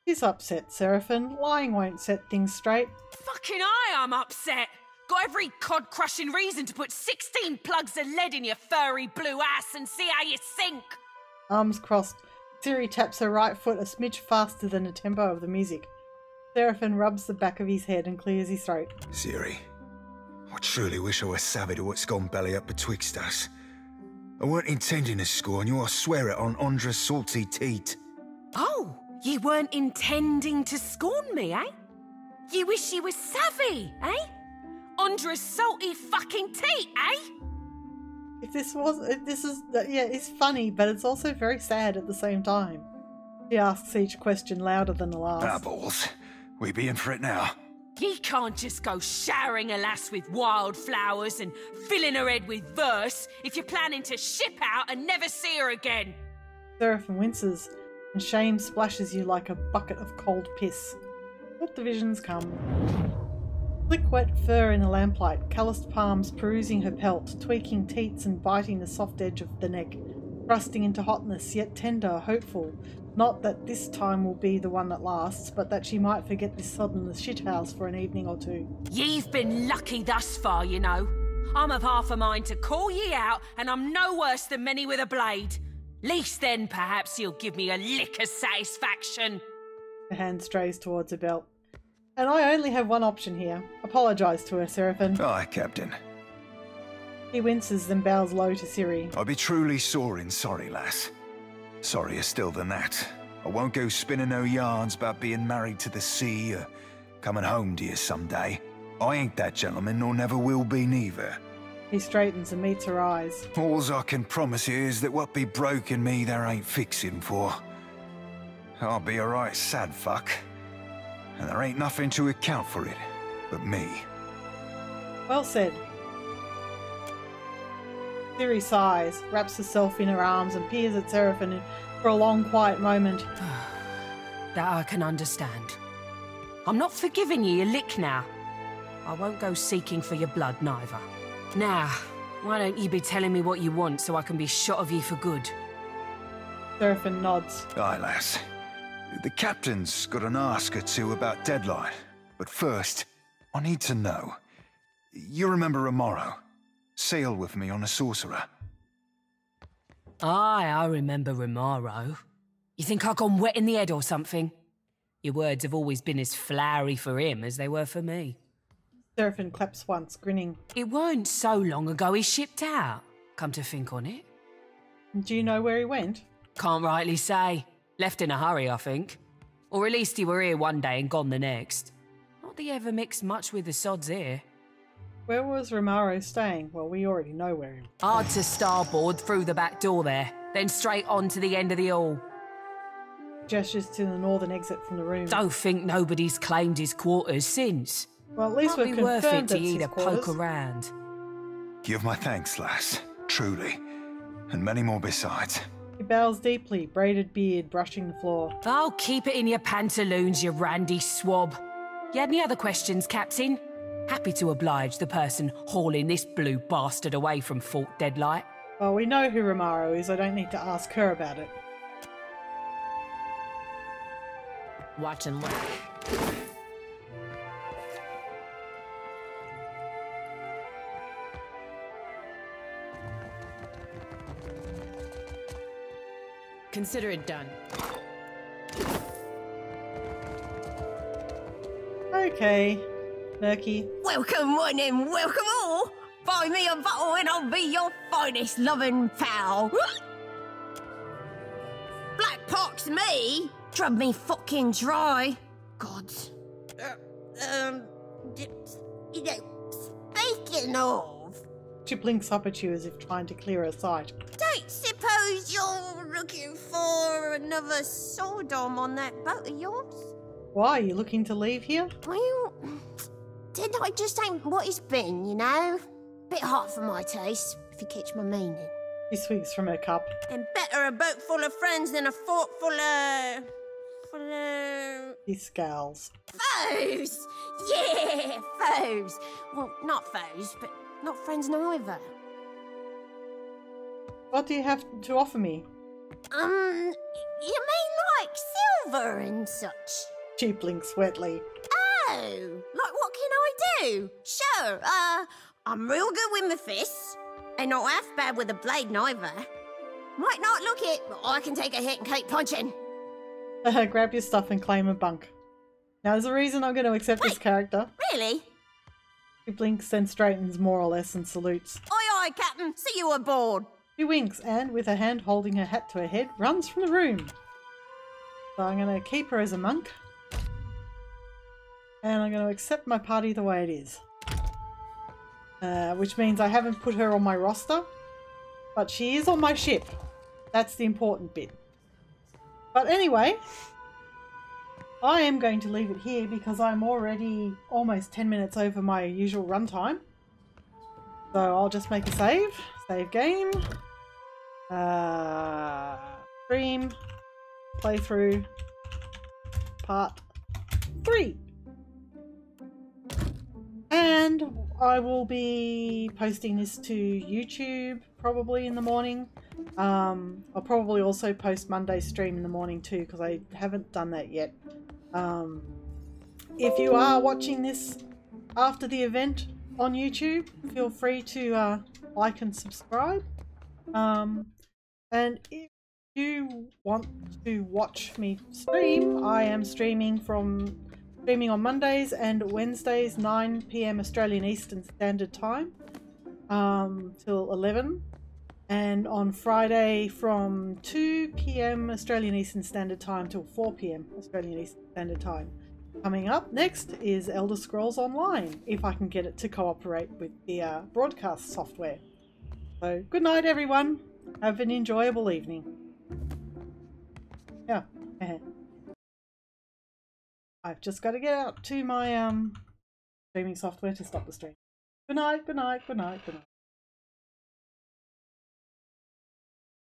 He's upset, Serafen. Lying won't set things straight. Fucking I'm upset. Got every cod-crushing reason to put 16 plugs of lead in your furry blue ass and see how you sink. Arms crossed, Siri taps her right foot a smidge faster than the tempo of the music. Serafen rubs the back of his head and clears his throat. Siri, I truly wish I was savvy to what's gone belly up betwixt us. I weren't intending to scorn you, I swear it on Andra's salty teat. Oh, you weren't intending to scorn me, eh? You wish you was savvy, eh? Andra's salty fucking teat, eh? It's funny, but it's also very sad at the same time. He asks each question louder than the last. Ah, balls. We be in for it now. Ye can't just go showering a lass with wildflowers and filling her head with verse if you're planning to ship out and never see her again. Serafen winces, and shame splashes you like a bucket of cold piss. Let the visions come. Slick wet fur in the lamplight, calloused palms perusing her pelt, tweaking teats and biting the soft edge of the neck, thrusting into hotness, yet tender, hopeful. Not that this time will be the one that lasts, but that she might forget this sodden shithouse for an evening or two. Ye've been lucky thus far, you know. I'm of half a mind to call ye out, and I'm no worse than many with a blade. Least then, perhaps you'll give me a lick of satisfaction. Her hand strays towards her belt. And I only have one option here. Apologise to her, Serafen. Aye, Captain. He winces, then bows low to Siri. I'll be truly sore and sorry, lass. Sorrier still than that. I won't go spinning no yarns about being married to the sea or coming home to you someday. I ain't that gentleman, nor never will be neither. He straightens and meets her eyes. Alls I can promise you is that what be broken me there ain't fixing for. I'll be a right sad fuck. And there ain't nothing to account for it but me. Well said. Siri sighs, wraps herself in her arms and peers at Serafen for a long quiet moment. That I can understand. I'm not forgiving you a lick now. I won't go seeking for your blood neither. Now, why don't you be telling me what you want so I can be shot of you for good? Serafen nods. Aye, lass. The captain's got an ask or two about Deadline. But first, I need to know. You remember Romaro? Sailed with me on a sorcerer. Aye, I remember Romaro. You think I gone wet in the head or something? Your words have always been as flowery for him as they were for me. Serafen claps once, grinning. It weren't so long ago he shipped out, come to think on it. Do you know where he went? Can't rightly say. Left in a hurry, I think. Or at least he were here one day and gone the next. Not that he ever mixed much with the sods here. Where was Romaro staying? Well, we already know where he was. Hard to starboard through the back door there, then straight on to the end of the hall. Gestures to the northern exit from the room. Don't think nobody's claimed his quarters since. Well, at least Might we've be worth it confirmed to it's you his to quarters. poke around. Give my thanks, lass. Truly. And many more besides. He bows deeply, braided beard brushing the floor. Oh, keep it in your pantaloons, you randy swab. You had any other questions, Captain? Happy to oblige the person hauling this blue bastard away from Fort Deadlight. Well, we know who Romaro is. I don't need to ask her about it. Watch and learn. Consider it done. Okay, Murky. Welcome one and welcome all. Buy me a bottle and I'll be your finest loving pal. Black pox me? Drub me fucking dry. Gods. You know, speaking of... She blinks up at you as if trying to clear her sight. Don't suppose you're looking for another Sodom on that boat of yours? Why, are you looking to leave here? Well, didn't I just ain't what it's been, you know? Bit hot for my taste, if you catch my meaning. She swigs from her cup. And better a boat full of friends than a fort full of... He scowls. Foes! Yeah, foes! Well, not foes, but not friends neither. What do you have to offer me? You mean like silver and such? She blinks wetly. Oh, like what can I do? Sure, I'm real good with my fists, and not half bad with a blade neither. Might not look it, but I can take a hit and keep punching. Grab your stuff and claim a bunk. Now there's a reason I'm going to accept this character. Really? She blinks, then straightens more or less and salutes. Aye aye, Captain, see you aboard. She winks and, with her hand holding her hat to her head, runs from the room. So I'm going to keep her as a monk. And I'm going to accept my party the way it is. Which means I haven't put her on my roster. But she is on my ship. That's the important bit. But anyway, I am going to leave it here because I'm already almost 10 minutes over my usual runtime. So I'll just make a save. Save game. Stream. Playthrough. Part 3. And I will be posting this to YouTube probably in the morning. I'll probably also post Monday's stream in the morning too, because I haven't done that yet. If you are watching this after the event on YouTube, feel free to like and subscribe. And if you want to watch me stream, I am streaming on Mondays and Wednesdays 9 PM Australian Eastern Standard Time till 11, and on Friday from 2 PM Australian Eastern Standard Time till 4 PM Australian Eastern Standard Time. Coming up next is Elder Scrolls Online, if I can get it to cooperate with the broadcast software. So good night everyone, have an enjoyable evening. Yeah. I've just got to get out to my streaming software to stop the stream. Good night, good night, good night, good night.